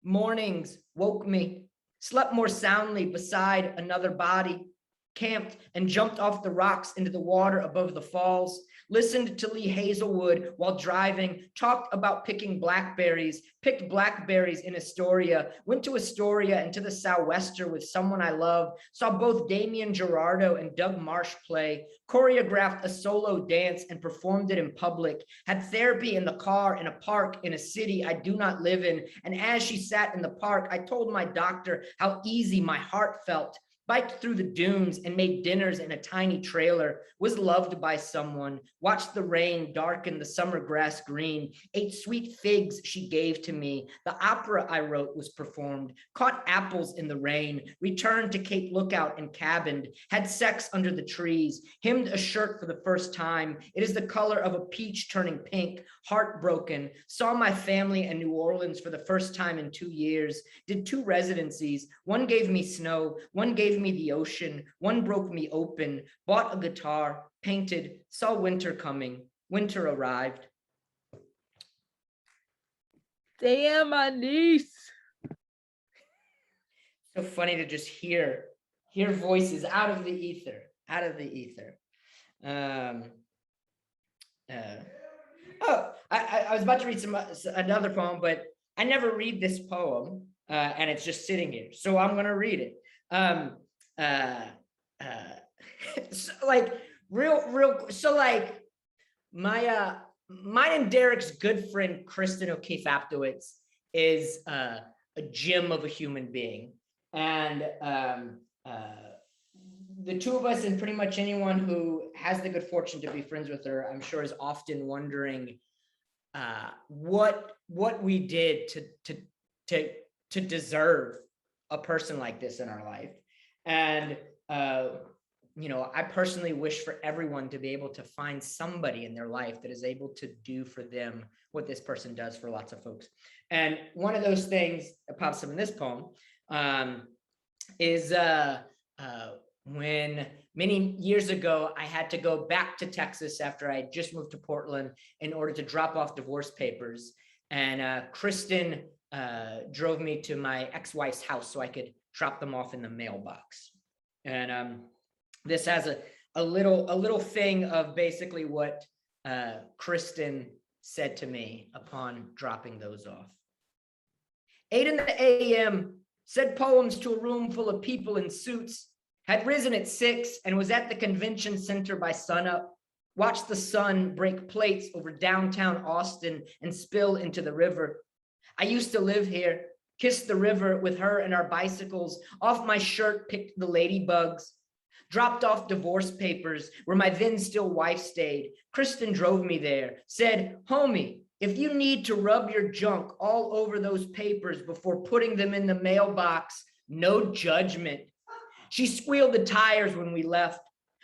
Mornings woke me, slept more soundly beside another body, camped and jumped off the rocks into the water above the falls, listened to Lee Hazelwood while driving, talked about picking blackberries, picked blackberries in Astoria, went to Astoria and to the Southwester with someone I love, saw both Damian Gerardo and Doug Marsh play, choreographed a solo dance and performed it in public, had therapy in the car in a park in a city I do not live in. And as she sat in the park, I told my doctor how easy my heart felt. Biked through the dunes and made dinners in a tiny trailer, was loved by someone, watched the rain darken the summer grass green, ate sweet figs she gave to me, the opera I wrote was performed, caught apples in the rain, returned to Cape Lookout and cabined, had sex under the trees, hemmed a shirt for the first time, it is the color of a peach turning pink, heartbroken, saw my family in New Orleans for the first time in 2 years, did 2 residencies, one gave me snow, one gave me the ocean, one broke me open, bought a guitar, painted, saw winter coming, winter arrived. Damn, my niece. So funny to just hear voices out of the ether. I was about to read another poem, but I never read this poem, and it's just sitting here, so I'm gonna read it. So like mine and Derrick's good friend Kristin O'Keefe Aptowitz is a gem of a human being, and the two of us and pretty much anyone who has the good fortune to be friends with her, I'm sure, is often wondering what we did to deserve a person like this in our life. And you know, I personally wish for everyone to be able to find somebody in their life that is able to do for them what this person does for lots of folks. And one of those things that pops up in this poem is when many years ago, I had to go back to Texas after I had just moved to Portland in order to drop off divorce papers. And Kristin drove me to my ex-wife's house so I could drop them off in the mailbox. And this has a little thing of basically what Kristin said to me upon dropping those off. 8 in the a.m., said poems to a room full of people in suits, had risen at 6 and was at the convention center by sunup, watched the sun break plates over downtown Austin and spill into the river. I used to live here, kissed the river with her and our bicycles, off my shirt picked the ladybugs, dropped off divorce papers where my then still wife stayed. Kristin drove me there, said, homie, if you need to rub your junk all over those papers before putting them in the mailbox, no judgment. She squealed the tires when we left.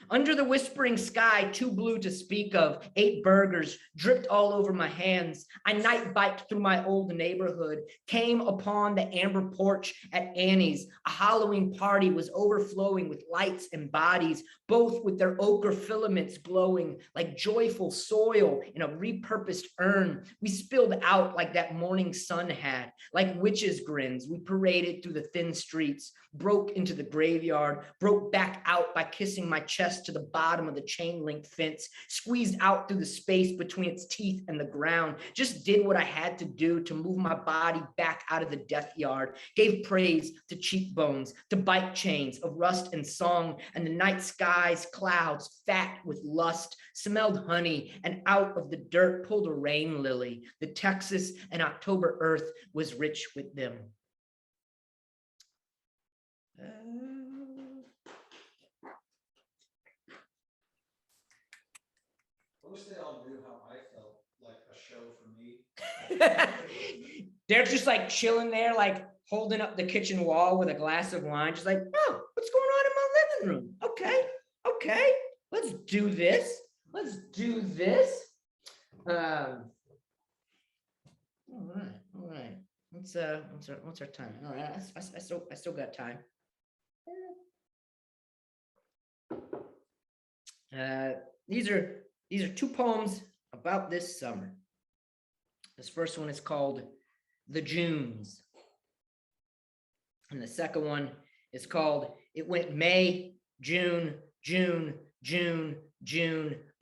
Under the whispering sky, too blue to speak of, 8 burgers dripped all over my hands. I night biked through my old neighborhood, came upon the amber porch at Annie's. A Halloween party was overflowing with lights and bodies, both with their ochre filaments glowing like joyful soil in a repurposed urn. We spilled out like that morning sun had, like witches' grins. We paraded through the thin streets, broke into the graveyard, broke back out by kissing my chest to the bottom of the chain link fence, squeezed out through the space between its teeth and the ground, just did what I had to do to move my body back out of the death yard, gave praise to cheekbones, to bike chains of rust and song, and the night skies, clouds, fat with lust, smelled honey, and out of the dirt pulled a rain lily. The Texas and October earth was rich with them. I wish they all knew how I felt like a show for me. Derek's just like chilling there, like holding up the kitchen wall with a glass of wine, just like, oh, what's going on in my living room? Okay, let's do this. All right. What's our time? All right, I still got time. These are 2 poems about this summer. This first one is called The Junes. And the second one is called It Went May, June,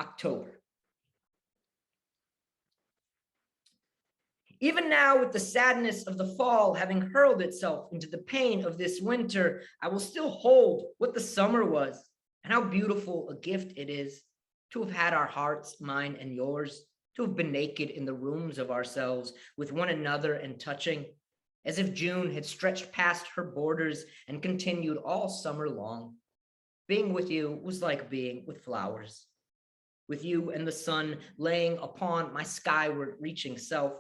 October. Even now, with the sadness of the fall having hurled itself into the pain of this winter, I will still hold what the summer was and how beautiful a gift it is to have had our hearts, mine and yours, to have been naked in the rooms of ourselves with one another and touching, as if June had stretched past her borders and continued all summer long. Being with you was like being with flowers, with you and the sun laying upon my skyward reaching self.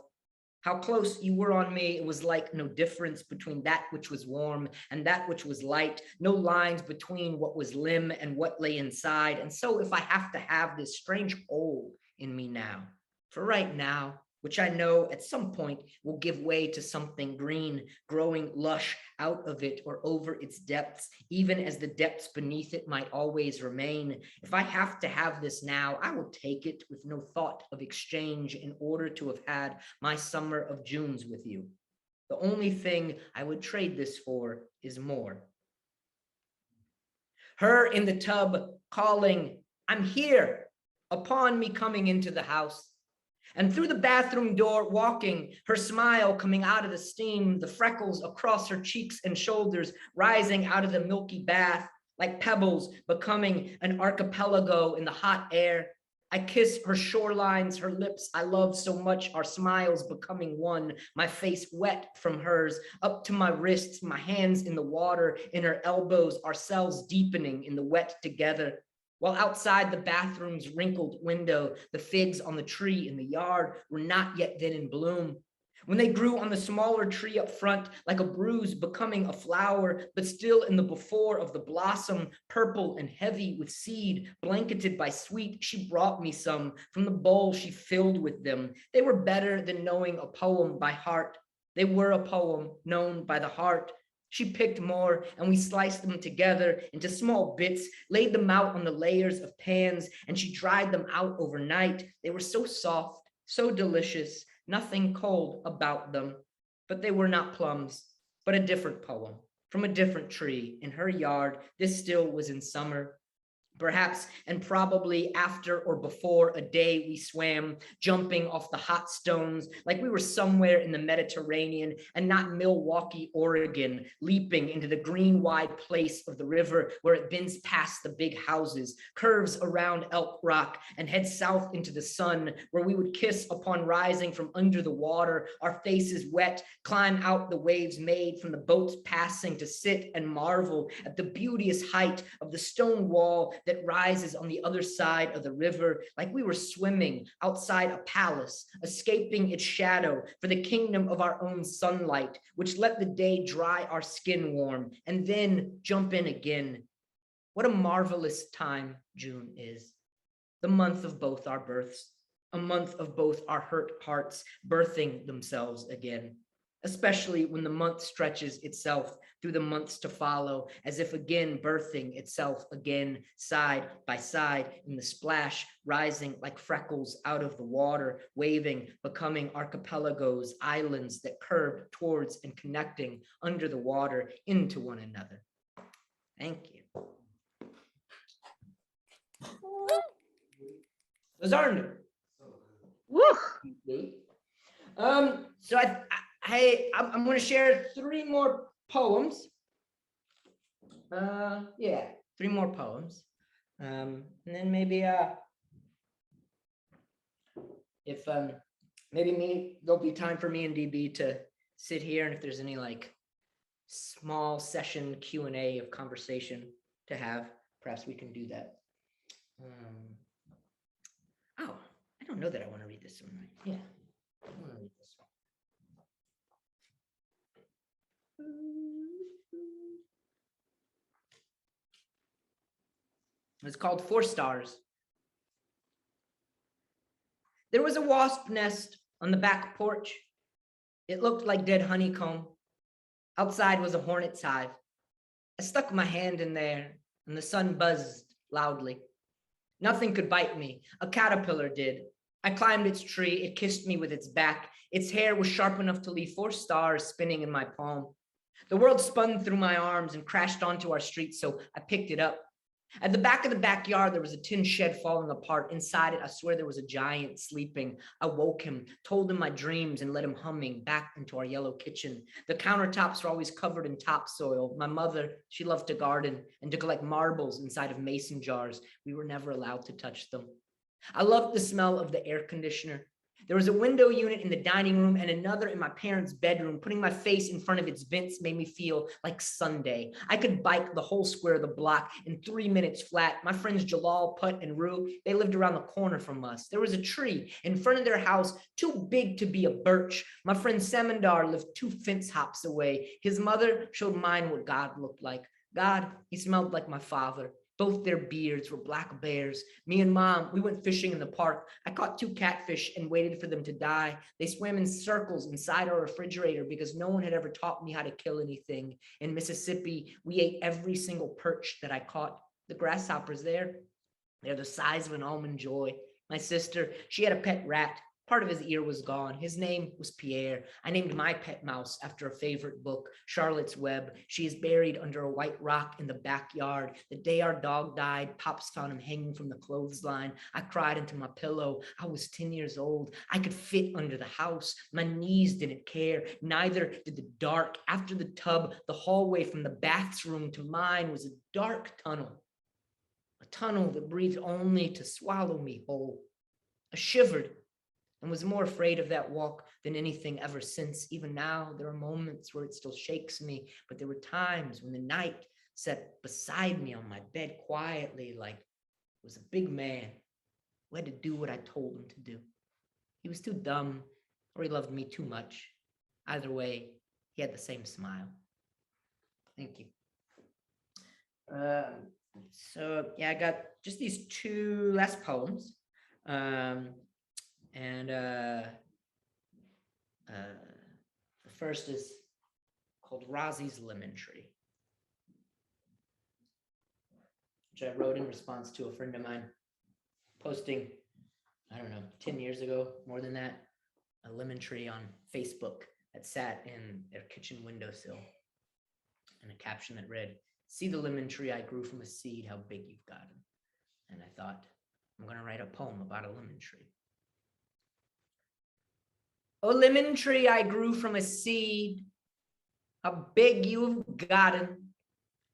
How close you were on me, it was like no difference between that which was warm and that which was light, no lines between what was limb and what lay inside. And so if I have to have this strange hole in me now, for right now, which I know at some point will give way to something green, growing lush out of it or over its depths, even as the depths beneath it might always remain. If I have to have this now, I will take it with no thought of exchange in order to have had my summer of Junes with you. The only thing I would trade this for is more. Her in the tub calling, I'm here, upon me coming into the house. And through the bathroom door walking, her smile coming out of the steam, the freckles across her cheeks and shoulders rising out of the milky bath, like pebbles becoming an archipelago in the hot air. I kiss her shorelines, her lips I love so much, our smiles becoming one, my face wet from hers, up to my wrists, my hands in the water, in her elbows, ourselves deepening in the wet together. While outside the bathroom's wrinkled window, the figs on the tree in the yard were not yet then in bloom. When they grew on the smaller tree up front, like a bruise becoming a flower, but still in the before of the blossom, purple and heavy with seed, blanketed by sweet, she brought me some from the bowl she filled with them. They were better than knowing a poem by heart. They were a poem known by the heart. She picked more, and we sliced them together into small bits, laid them out on the layers of pans, and she dried them out overnight. They were so soft, so delicious, nothing cold about them. But they were not plums, but a different poem from a different tree. In her yard, this still was in summer. Perhaps and probably after or before a day we swam, jumping off the hot stones like we were somewhere in the Mediterranean and not Milwaukee, Oregon, leaping into the green wide place of the river where it bends past the big houses, curves around Elk Rock, and heads south into the sun, where we would kiss upon rising from under the water, our faces wet, climb out the waves made from the boats passing to sit and marvel at the beauteous height of the stone wall that rises on the other side of the river, like we were swimming outside a palace, escaping its shadow for the kingdom of our own sunlight, which let the day dry our skin warm and then jump in again. What a marvelous time June is, the month of both our births, a month of both our hurt hearts birthing themselves again, especially when the month stretches itself through the months to follow, as if again birthing itself again, side by side in the splash, rising like freckles out of the water, waving, becoming archipelagos, islands that curved towards and connecting under the water into one another. Thank you. Those aren't Woo! So I'm going to share 3 more poems. Yeah, 3 more poems. And then maybe if maybe there'll be time for me and DB to sit here, and if there's any like small session Q&A of conversation to have, perhaps we can do that. Oh, I don't know that I want to read this one, right? Yeah, I want to read this one. It's called 4 Stars. There was a wasp nest on the back porch. It looked like dead honeycomb. Outside was a hornet's hive. I stuck my hand in there, and the sun buzzed loudly. Nothing could bite me. A caterpillar did. I climbed its tree. It kissed me with its back. Its hair was sharp enough to leave 4 stars spinning in my palm. The world spun through my arms and crashed onto our street, so I picked it up. At the back of the backyard, there was a tin shed falling apart. Inside it, I swear there was a giant sleeping. I woke him, told him my dreams, and let him humming back into our yellow kitchen. The countertops were always covered in topsoil. My mother, she loved to garden and to collect marbles inside of mason jars. We were never allowed to touch them. I loved the smell of the air conditioner. There was a window unit in the dining room and another in my parents' bedroom. Putting my face in front of its vents made me feel like Sunday. I could bike the whole square of the block in 3 minutes flat. My friends Jalal, Put, and Rue, they lived around the corner from us. There was a tree in front of their house, too big to be a birch. My friend Samandar lived 2 fence hops away. His mother showed mine what God looked like. God, he smelled like my father. Both their beards were black bears. Me and Mom, we went fishing in the park. I caught 2 catfish and waited for them to die. They swam in circles inside our refrigerator because no one had ever taught me how to kill anything. In Mississippi, we ate every single perch that I caught. The grasshoppers there, they're the size of an almond joy. My sister, she had a pet rat. Part of his ear was gone. His name was Pierre. I named my pet mouse after a favorite book, Charlotte's Web. She is buried under a white rock in the backyard. The day our dog died, Pops found him hanging from the clothesline. I cried into my pillow. I was 10 years old. I could fit under the house. My knees didn't care. Neither did the dark. After the tub, the hallway from the bathroom to mine was a dark tunnel. A tunnel that breathed only to swallow me whole. I shivered and was more afraid of that walk than anything ever since. Even now, there are moments where it still shakes me, but there were times when the night sat beside me on my bed quietly, like it was a big man who had to do what I told him to do. He was too dumb, or he loved me too much. Either way, he had the same smile. Thank you. So yeah, I got just these 2 last poems. The first is called Rosies Lemon Tree, which I wrote in response to a friend of mine posting, I don't know, 10 years ago, more than that, a lemon tree on Facebook that sat in their kitchen windowsill, and a caption that read, "See the lemon tree I grew from a seed, how big you've gotten." And I thought, I'm going to write a poem about a lemon tree. Oh, lemon tree I grew from a seed, how big you've gotten.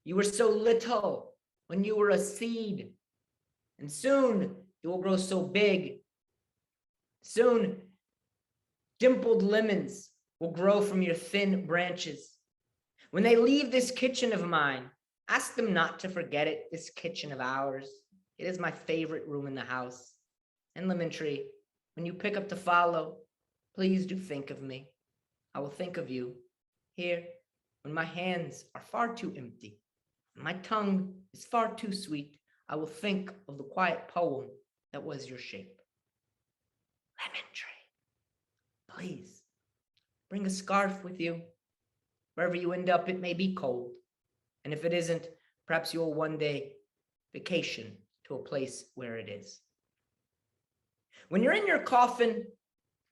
You were so little when you were a seed, and soon you will grow so big. Soon, dimpled lemons will grow from your thin branches. When they leave this kitchen of mine, ask them not to forget it, this kitchen of ours. It is my favorite room in the house. And lemon tree, when you pick up to follow, please do think of me. I will think of you here when my hands are far too empty, and my tongue is far too sweet. I will think of the quiet poem that was your shape. Lemon tree, please bring a scarf with you. Wherever you end up, it may be cold. And if it isn't, perhaps you'll one day vacation to a place where it is. When you're in your coffin,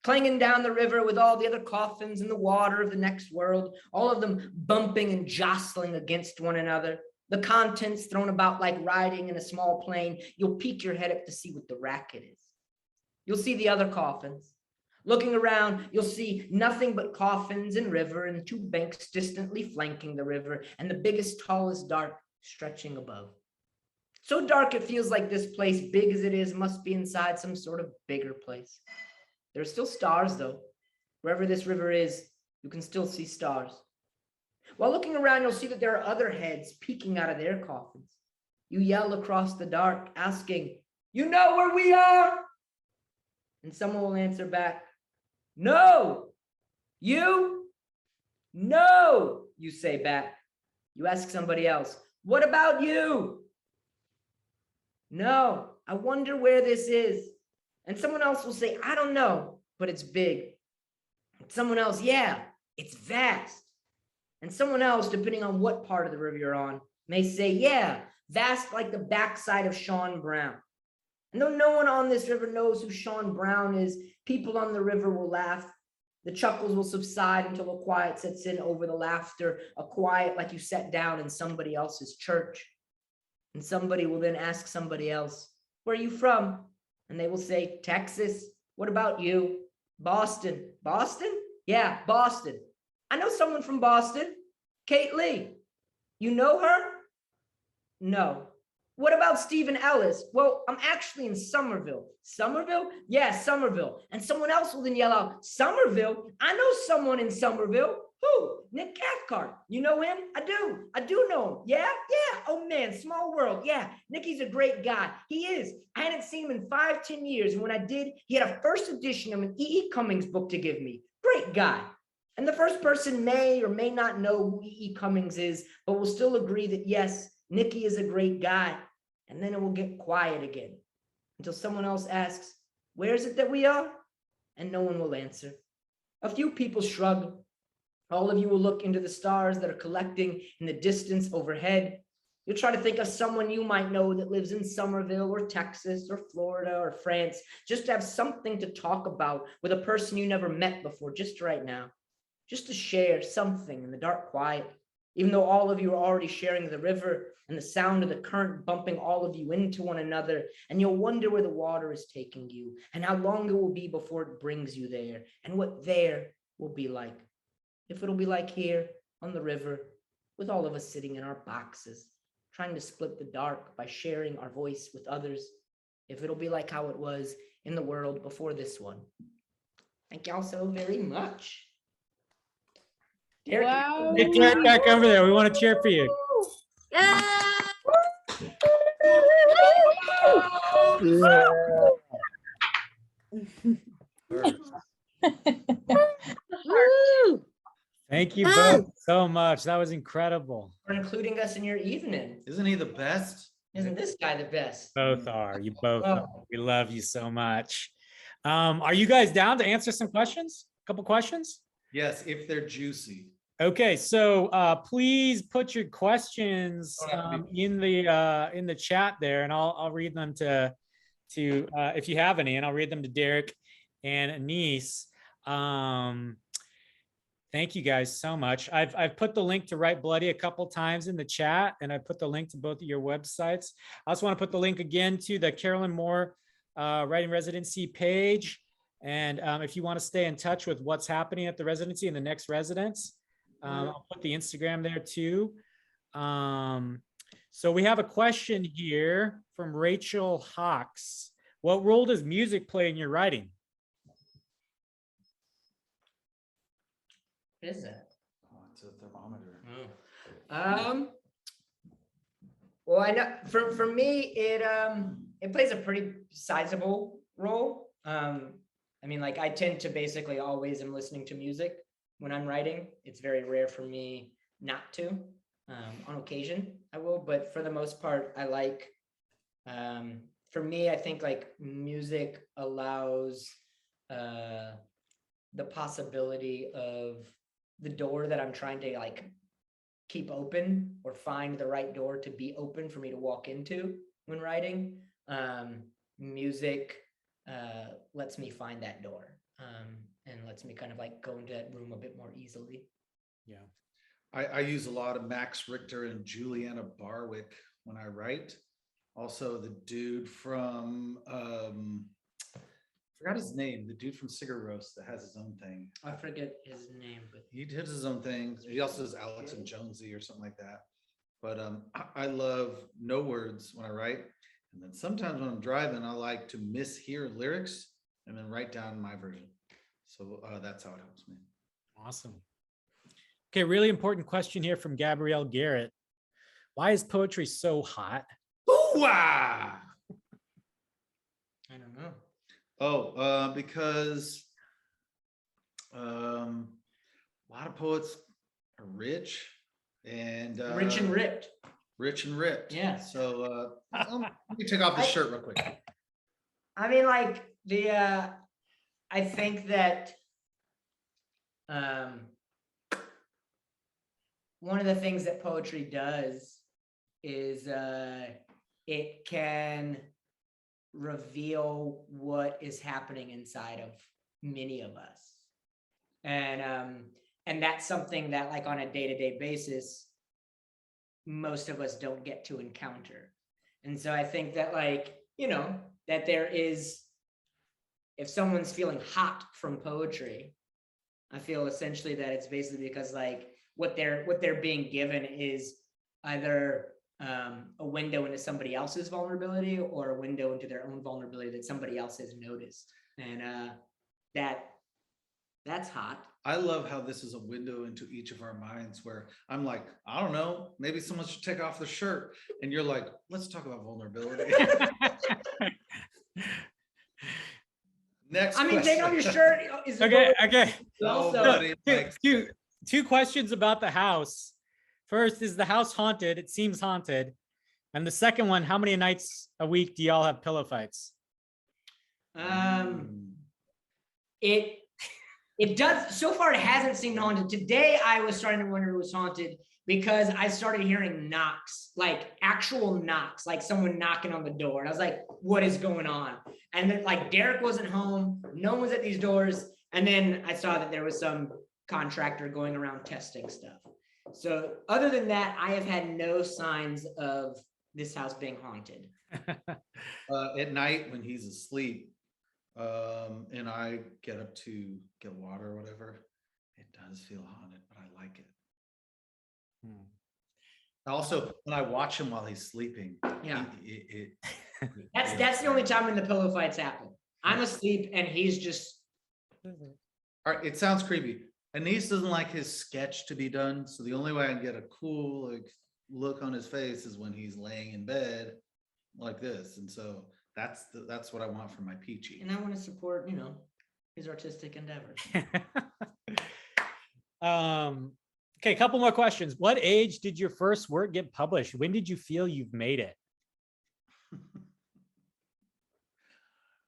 clanging down the river with all the other coffins in the water of the next world, all of them bumping and jostling against one another, the contents thrown about like riding in a small plane, you'll peek your head up to see what the racket is. You'll see the other coffins. Looking around, you'll see nothing but coffins and river and two banks distantly flanking the river and the biggest, tallest dark stretching above. So dark it feels like this place, big as it is, must be inside some sort of bigger place. There are still stars, though. Wherever this river is, you can still see stars. While looking around, you'll see that there are other heads peeking out of their coffins. You yell across the dark, asking, "You know where we are?" And someone will answer back, "No." "You?" "No," you say back. You ask somebody else, "What about you?" "No, I wonder where this is." And someone else will say, "I don't know, but it's big." And someone else, "Yeah, it's vast." And someone else, depending on what part of the river you're on, may say, "Yeah, vast like the backside of Sean Brown." And though no one on this river knows who Sean Brown is, people on the river will laugh. The chuckles will subside until a quiet sets in over the laughter, a quiet like you sat down in somebody else's church. And somebody will then ask somebody else, "Where are you from?" And they will say, "Texas." "What about you?" "Boston." "Boston?" "Yeah, Boston. I know someone from Boston. Kate Lee." "You know her?" "No." "What about Stephen Ellis?" "Well, I'm actually in Somerville." "Somerville?" "Yeah, Somerville." And someone else will then yell out, "Somerville? I know someone in Somerville." "Who?" "Nick Cathcart." "You know him?" I do know him." "Yeah? Yeah. Oh man, small world. Yeah, Nicky's a great guy. He is. I hadn't seen him in 5-10 years. And when I did, he had a first edition of an E.E. Cummings book to give me. Great guy. And the first person may or may not know who E.E. Cummings is, but will still agree that yes, Nicky is a great guy. And then it will get quiet again until someone else asks, "Where is it that we are?" And no one will answer. A few people shrug. All of you will look into the stars that are collecting in the distance overhead. You'll try to think of someone you might know that lives in Somerville or Texas or Florida or France, just to have something to talk about with a person you never met before, just right now, just to share something in the dark quiet, even though all of you are already sharing the river and the sound of the current bumping all of you into one another, and you'll wonder where the water is taking you and how long it will be before it brings you there and what there will be like. If it'll be like here on the river with all of us sitting in our boxes, trying to split the dark by sharing our voice with others. If it'll be like how it was in the world before this one. Thank y'all so very much. Derrick, Wow. Get Derrick back over there. We want to cheer for you. Woo! Thank you both so much. That was incredible. for including us in your evening. Isn't he the best? Isn't this guy the best? Both are. You both are. Oh. We love you so much. Are you guys down to answer some questions? A couple questions? Yes, if they're juicy. Okay, so please put your questions in the chat there, and I'll read them to if you have any, and I'll read them to Derrick and Anise. Thank you guys so much. I've put the link to Write Bloody a couple times in the chat, and I put the link to both of your websites. I also want to put the link again to the Carolyn Moore Writing Residency page. And if you want to stay in touch with what's happening at the residency and the next residence, I'll put the Instagram there too. So we have a question here from Rachel Hawks. What role does music play in your writing? What is that? Oh, it's a thermometer. Well, I know for me, it plays a pretty sizable role. I mean, like I tend to basically always am listening to music when I'm writing. It's very rare for me not to. On occasion, I will, but for the most part, I like. For me, I think like music allows the possibility of the door that I'm trying to like keep open or find the right door to be open for me to walk into when writing. Music lets me find that door and lets me kind of like go into that room a bit more easily. Yeah. I use a lot of Max Richter and Juliana Barwick when I write. Also, the dude from forgot his name. The dude from Cigar Roast that has his own thing. I forget his name, but He did his own thing. He also does Alex and Jonesy or something like that. But I love no words when I write. And then sometimes when I'm driving, I like to mishear lyrics and then write down my version. So that's how it helps me. Awesome. Okay, really important question here from Gabrielle Garrett. Why is poetry so hot? Ooh-ah! I don't know. Oh, because a lot of poets are rich and Rich and ripped. Rich and ripped. Yeah. So let me take off the shirt real quick. I mean, like I think that one of the things that poetry does is it can reveal what is happening inside of many of us, and that's something that like on a day-to-day basis most of us don't get to encounter. And so I think that like, you know, that there is, if someone's feeling hot from poetry, I feel essentially that it's basically because like what they're being given is either a window into somebody else's vulnerability or a window into their own vulnerability that somebody else has noticed. And that's hot. I love how this is a window into each of our minds where I'm like, I don't know, maybe someone should take off their shirt. And you're like, let's talk about vulnerability. Next I mean, question. take off your shirt. Is Okay. Also, Two questions about the house. First, is the house haunted? It seems haunted. And the second one, how many nights a week do y'all have pillow fights? It does. So far, it hasn't seemed haunted. Today, I was starting to wonder if it was haunted because I started hearing knocks, like actual knocks, like someone knocking on the door. And I was like, what is going on? And then like Derrick wasn't home. No one was at these doors. And then I saw that there was some contractor going around testing stuff. So other than that, I have had no signs of this house being haunted. At night when he's asleep, and I get up to get water or whatever, it does feel haunted, but I like it. Also, when I watch him while he's sleeping, Yeah. That's the only time when the pillow fights happen. I'm asleep and he's just. All right, it sounds creepy. Anise doesn't like his sketch to be done, so the only way I can get a cool like look on his face is when he's laying in bed like this, and so that's what I want from my peachy. And I want to support, you know, his artistic endeavors. Okay, a couple more questions. What age did your first work get published? When did you feel you've made it?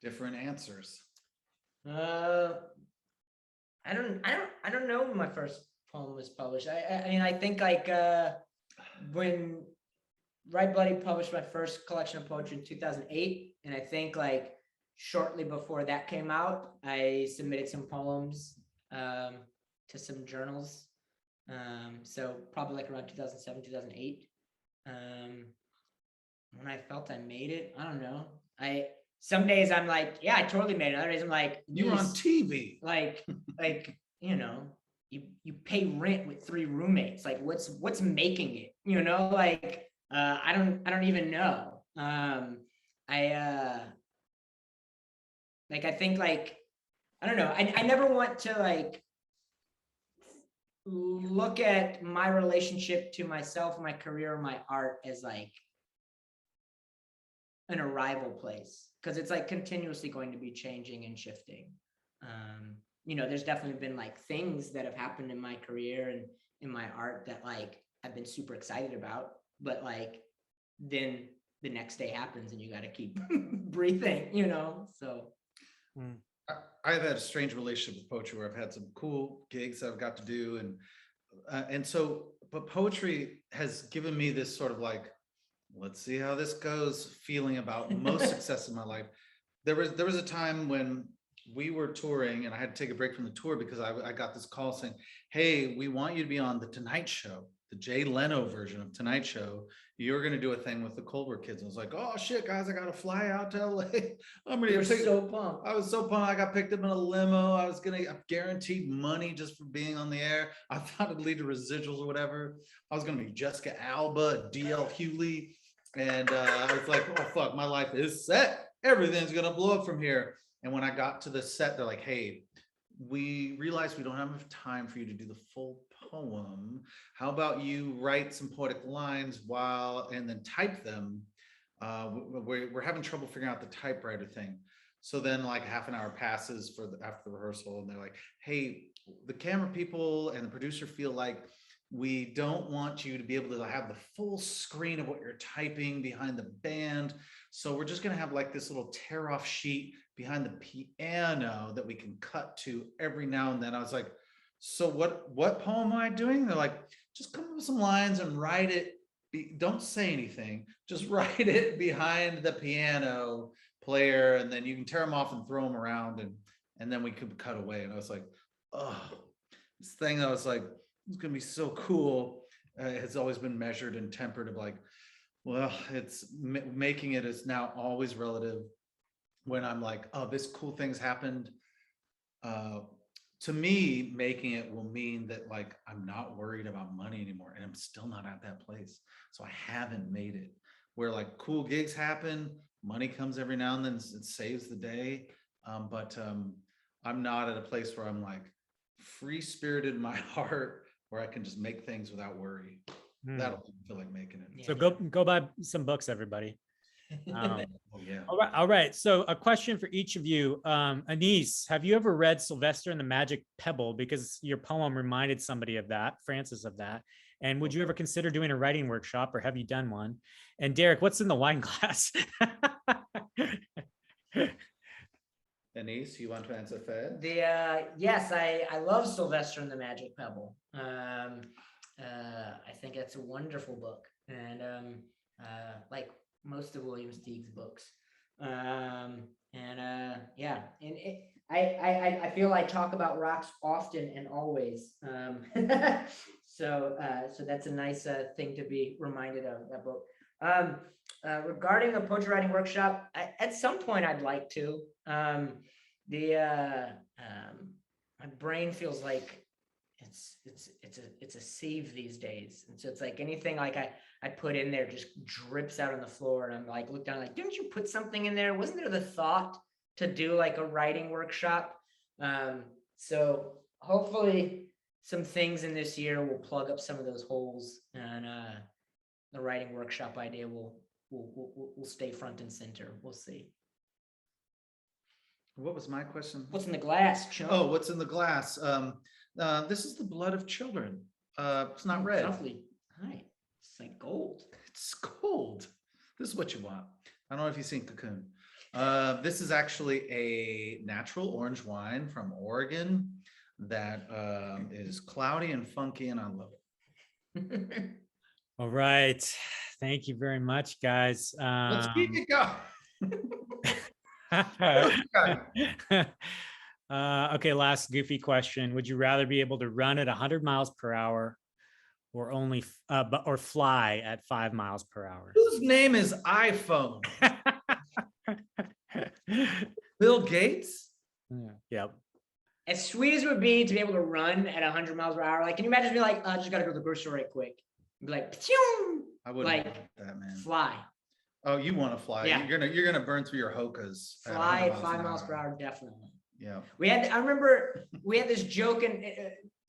Different answers. I don't know when my first poem was published. I mean, I think like when Right Bloody published my first collection of poetry in 2008, and I think like shortly before that came out, I submitted some poems to some journals. So probably like around 2007, 2008. When I felt I made it, I don't know. Some days I'm like, yeah, I totally made it. Other days I'm like, You were on TV. like you know, you pay rent with 3 roommates. Like what's making it? You know, like I don't even know. I think like I don't know. I never want to like look at my relationship to myself, my career, my art as like an arrival place, because it's like continuously going to be changing and shifting. You know, there's definitely been like things that have happened in my career and in my art that like I've been super excited about, but like then the next day happens and you got to keep breathing, you know. So I've had a strange relationship with poetry where I've had some cool gigs that I've got to do, and so, but poetry has given me this sort of like, let's see how this goes feeling about most success in my life. There was a time when we were touring and I had to take a break from the tour because I got this call saying, hey, we want you to be on the Tonight Show, the Jay Leno version of Tonight Show. You're going to do a thing with the Colbert kids. I was like, oh shit, guys, I got to fly out to LA. I'm going to so pumped. I was so pumped. I got picked up in a limo. I was going to guaranteed money just for being on the air. I thought it'd lead to residuals or whatever. I was going to be Jessica Alba, DL Hewley. And I was like, oh, fuck, my life is set. Everything's going to blow up from here. And when I got to the set, they're like, hey, we realized we don't have enough time for you to do the full poem. How about you write some poetic lines and then type them? We're having trouble figuring out the typewriter thing. So then like half an hour passes after the rehearsal, and they're like, hey, the camera people and the producer feel like we don't want you to be able to have the full screen of what you're typing behind the band. So we're just going to have like this little tear off sheet behind the piano that we can cut to every now and then. I was like, so what poem am I doing? They're like, just come up with some lines and write it. Don't say anything. Just write it behind the piano player, and then you can tear them off and throw them around, and then we could cut away. And I was like, oh, this thing that was like, it's gonna be so cool. Has always been measured and tempered of like, well, it's making it is now always relative. When I'm like, oh, this cool thing's happened. To me, making it will mean that like I'm not worried about money anymore, and I'm still not at that place. So I haven't made it where like cool gigs happen, money comes every now and then, it saves the day. But I'm not at a place where I'm like free spirited in my heart, where I can just make things without worry. That'll feel like making it. So go buy some books, everybody. Oh, yeah. All right. So a question for each of you. Anise, have you ever read Sylvester and the Magic Pebble? Because your poem reminded somebody of that, Francis of that. And would you ever consider doing a writing workshop, or have you done one? And Derrick, what's in the wine glass? Anise, you want to answer first? Yes, I love Sylvester and the Magic Pebble. I think it's a wonderful book, and like most of William Steig's books. Yeah, and I feel I talk about rocks often and always. So that's a nice thing to be reminded of, that book. Regarding a poetry writing workshop, at some point I'd like to. My brain feels like it's a sieve these days, and so it's like anything like I put in there just drips out on the floor, and I'm like, look down, like, didn't you put something in there? Wasn't there the thought to do like a writing workshop? So hopefully some things in this year will plug up some of those holes, and the writing workshop idea will stay front and center. We'll see. What was my question? What's in the glass, Chunk? Oh, what's in the glass? This is the blood of children. It's not red. Lovely. Hi. It's like gold. It's gold. This is what you want. I don't know if you've seen Cocoon. This is actually a natural orange wine from Oregon. that is cloudy and funky, and I love it. All right. Thank you very much, guys. Let's keep it going. Okay, last goofy question. Would you rather be able to run at 100 miles per hour or or fly at 5 miles per hour? Whose name is iPhone? Bill Gates? Yep. As sweet as it would be to be able to run at 100 miles per hour, like, can you imagine being like, I just gotta go to the grocery store right quick? Be like, "Phew," I wouldn't like want that, man. fly. Oh, you want to fly? Yeah. You're gonna burn through your hokas. at Fly 100 at 5 miles an per hour, definitely. Yeah. I remember we had this joke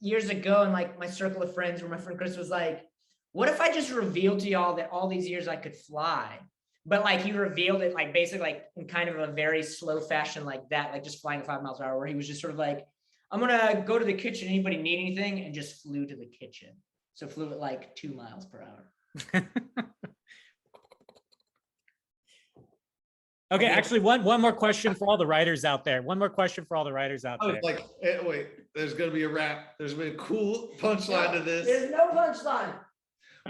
years ago in like my circle of friends where my friend Chris was like, what if I just revealed to y'all that all these years I could fly? But like he revealed it like basically like in kind of a very slow fashion like that, like just flying at 5 miles per hour, where he was just sort of like, I'm gonna go to the kitchen, anybody need anything? And just flew to the kitchen. So flew at like 2 miles per hour. Okay, actually, one more question for all the writers out there. One more question for all the writers out I there. was like, wait, there's gonna be a rap. There's gonna be a cool punchline to this. There's no punchline.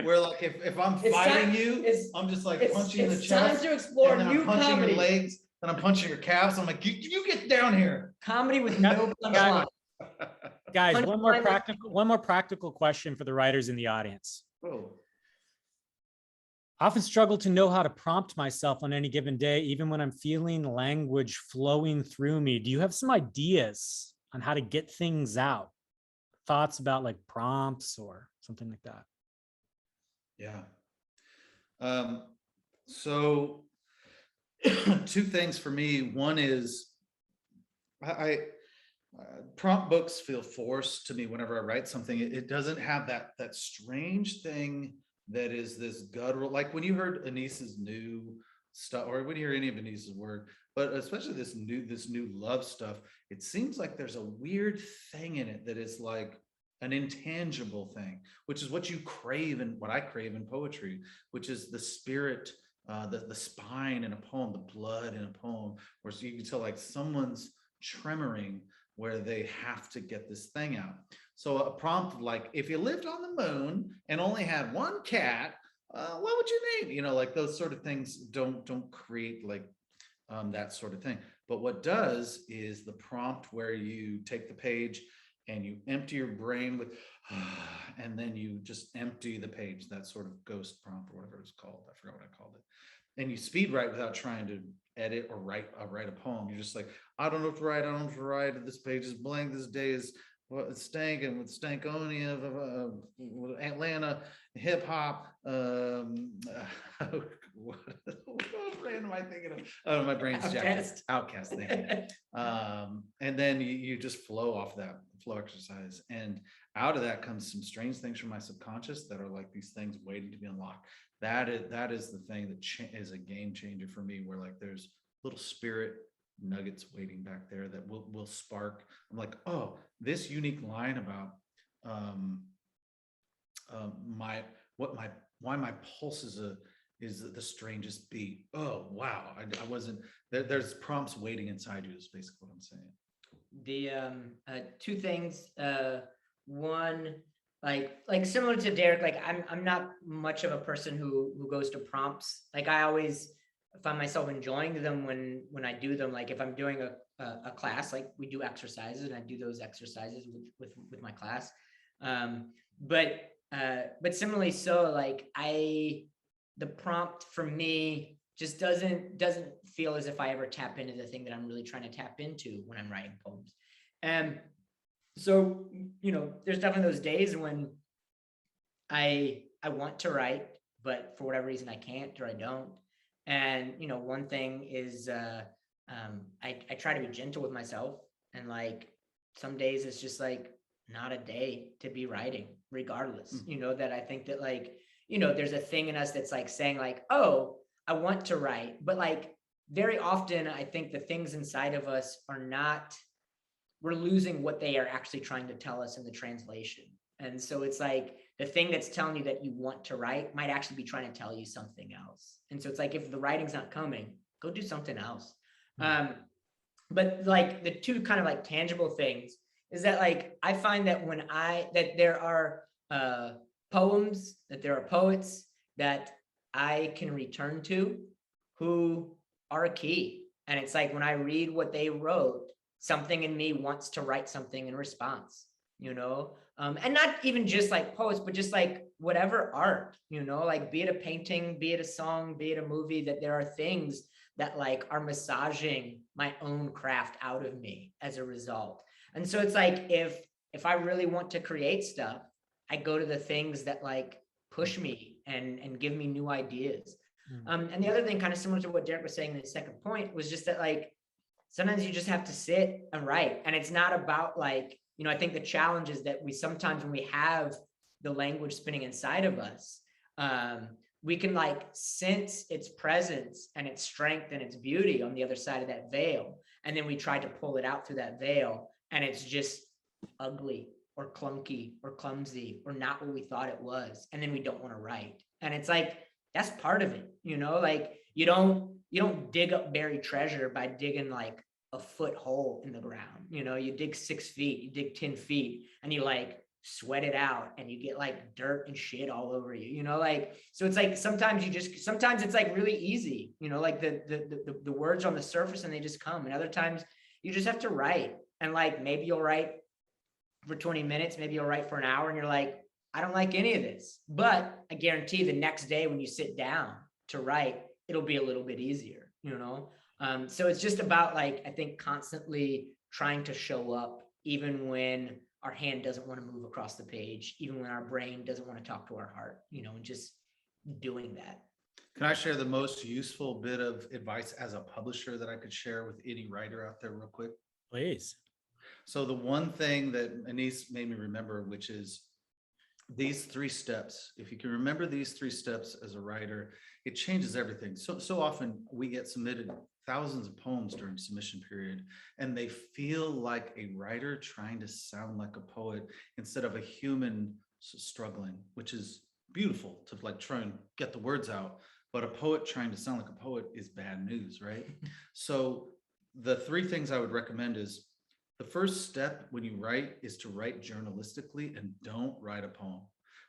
Where like if I'm It's fighting time- you, it's- I'm just like It's, punching you in the it's time chest, to explore and then new I'm punching comedy. your legs, and I'm punching your calves. I'm like, you get down here. Comedy with no punchline. Guys, punchline- one more practical question for the writers in the audience. Oh, I often struggle to know how to prompt myself on any given day, even when I'm feeling language flowing through me. Do you have some ideas on how to get things out? Thoughts about like prompts or something like that? yeah. So two things for me. One is I prompt books feel forced to me whenever I write something. It doesn't have that strange thing that is this guttural, like when you heard Anis's new stuff, or when you hear any of Anis's work, but especially this new love stuff, it seems like there's a weird thing in it that is like an intangible thing, which is what you crave and what I crave in poetry, which is the spirit, the spine in a poem, the blood in a poem, where so you can tell like someone's tremoring where they have to get this thing out. So a prompt like, if you lived on the moon and only had one cat, what would you name? You know, like those sort of things don't create like that sort of thing. But what does is the prompt where you take the page and you empty your brain with, and then you just empty the page, that sort of ghost prompt or whatever it's called. I forgot what I called it. And you speed write without trying to edit or write a poem. You're just like, I don't know what to write. I don't know what to write. This page is blank. This day is stankin' with Stankonia of Atlanta hip hop. What brand am I thinking of? Oh, my brain's jacked. Outcast. And then you just flow off that flow exercise, and out of that comes some strange things from my subconscious that are like these things waiting to be unlocked. That is the thing that is a game changer for me, where like there's little spirit nuggets waiting back there that will spark. I'm like, oh, this unique line about why my pulse is the strangest beat. Oh wow, I wasn't there. There's prompts waiting inside you is basically what I'm saying. The two things. One, like similar to Derrick, like I'm not much of a person who goes to prompts. Like I always find myself enjoying them when I do them. Like if I'm doing a class, like we do exercises, and I do those exercises with my class. But similarly, so like the prompt for me just doesn't feel as if I ever tap into the thing that I'm really trying to tap into when I'm writing poems. And so, you know, there's definitely those days when I want to write, but for whatever reason I can't or I don't. And, you know, one thing is I try to be gentle with myself, and like some days it's just like not a day to be writing regardless, you know, that I think that like, you know, there's a thing in us that's like saying like, oh, I want to write, but like very often I think the things inside of us are not, we're losing what they are actually trying to tell us in the translation. And so it's like the thing that's telling you that you want to write might actually be trying to tell you something else. And so it's like, if the writing's not coming, go do something else. But like the two kind of like tangible things is that like I find that that there are poems, that there are poets that I can return to who are a key. And it's like when I read what they wrote, something in me wants to write something in response, you know? And not even just like poets, but just like whatever art, you know, like be it a painting, be it a song, be it a movie, that there are things that like are massaging my own craft out of me as a result. And so it's like, if I really want to create stuff, I go to the things that like push me and give me new ideas. And the other thing, kind of similar to what Derrick was saying in his second point, was just that like, sometimes you just have to sit and write. And it's not about like, you know, I think the challenge is that we sometimes, when we have the language spinning inside of us, we can like sense its presence and its strength and its beauty on the other side of that veil. And then we try to pull it out through that veil, and it's just ugly or clunky or clumsy or not what we thought it was. And then we don't want to write. And it's like, that's part of it, you know, like you don't dig up buried treasure by digging like a foot hole in the ground. You know, you dig 6 feet, you dig 10 feet, and you like sweat it out, and you get like dirt and shit all over you, you know, like, so it's like sometimes it's like really easy, you know, like the words on the surface and they just come. And other times you just have to write, and like maybe you'll write for 20 minutes, maybe you'll write for an hour, and you're like, I don't like any of this. But I guarantee the next day when you sit down to write, it'll be a little bit easier, you know? So it's just about like, I think constantly trying to show up, even when our hand doesn't want to move across the page, even when our brain doesn't want to talk to our heart, you know, and just doing that. Can I share the most useful bit of advice as a publisher that I could share with any writer out there real quick? Please. So the one thing that Anise made me remember, which is these 3 steps. If you can remember these 3 steps as a writer, it changes everything. So often we get submitted thousands of poems during submission period, and they feel like a writer trying to sound like a poet instead of a human struggling, which is beautiful to like try and get the words out. But a poet trying to sound like a poet is bad news, right? So the 3 things I would recommend is, the first step when you write is to write journalistically, and don't write a poem.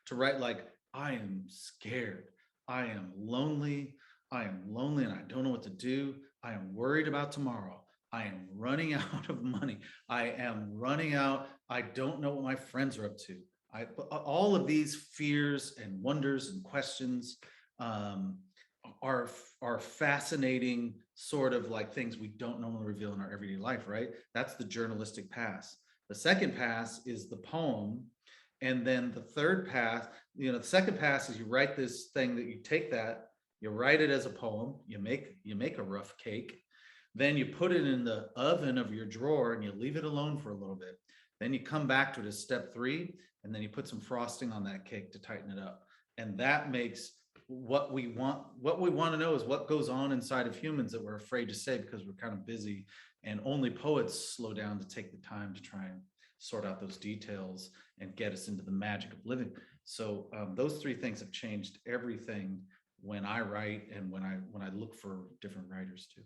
To write like, I am scared, I am lonely and I don't know what to do. I am worried about tomorrow. I am running out of money. I am running out. I don't know what my friends are up to. All of these fears and wonders and questions are fascinating, sort of like things we don't normally reveal in our everyday life, right? That's the journalistic pass. The second pass is the poem. And then the third pass, you know, the second pass is you write this thing that you take that, you write it as a poem, you make a rough cake, then you put it in the oven of your drawer and you leave it alone for a little bit. Then you come back to it as step 3, and then you put some frosting on that cake to tighten it up. And that makes what we want to know is what goes on inside of humans that we're afraid to say because we're kind of busy, and only poets slow down to take the time to try and sort out those details and get us into the magic of living. So those 3 things have changed everything when I write and when I look for different writers too.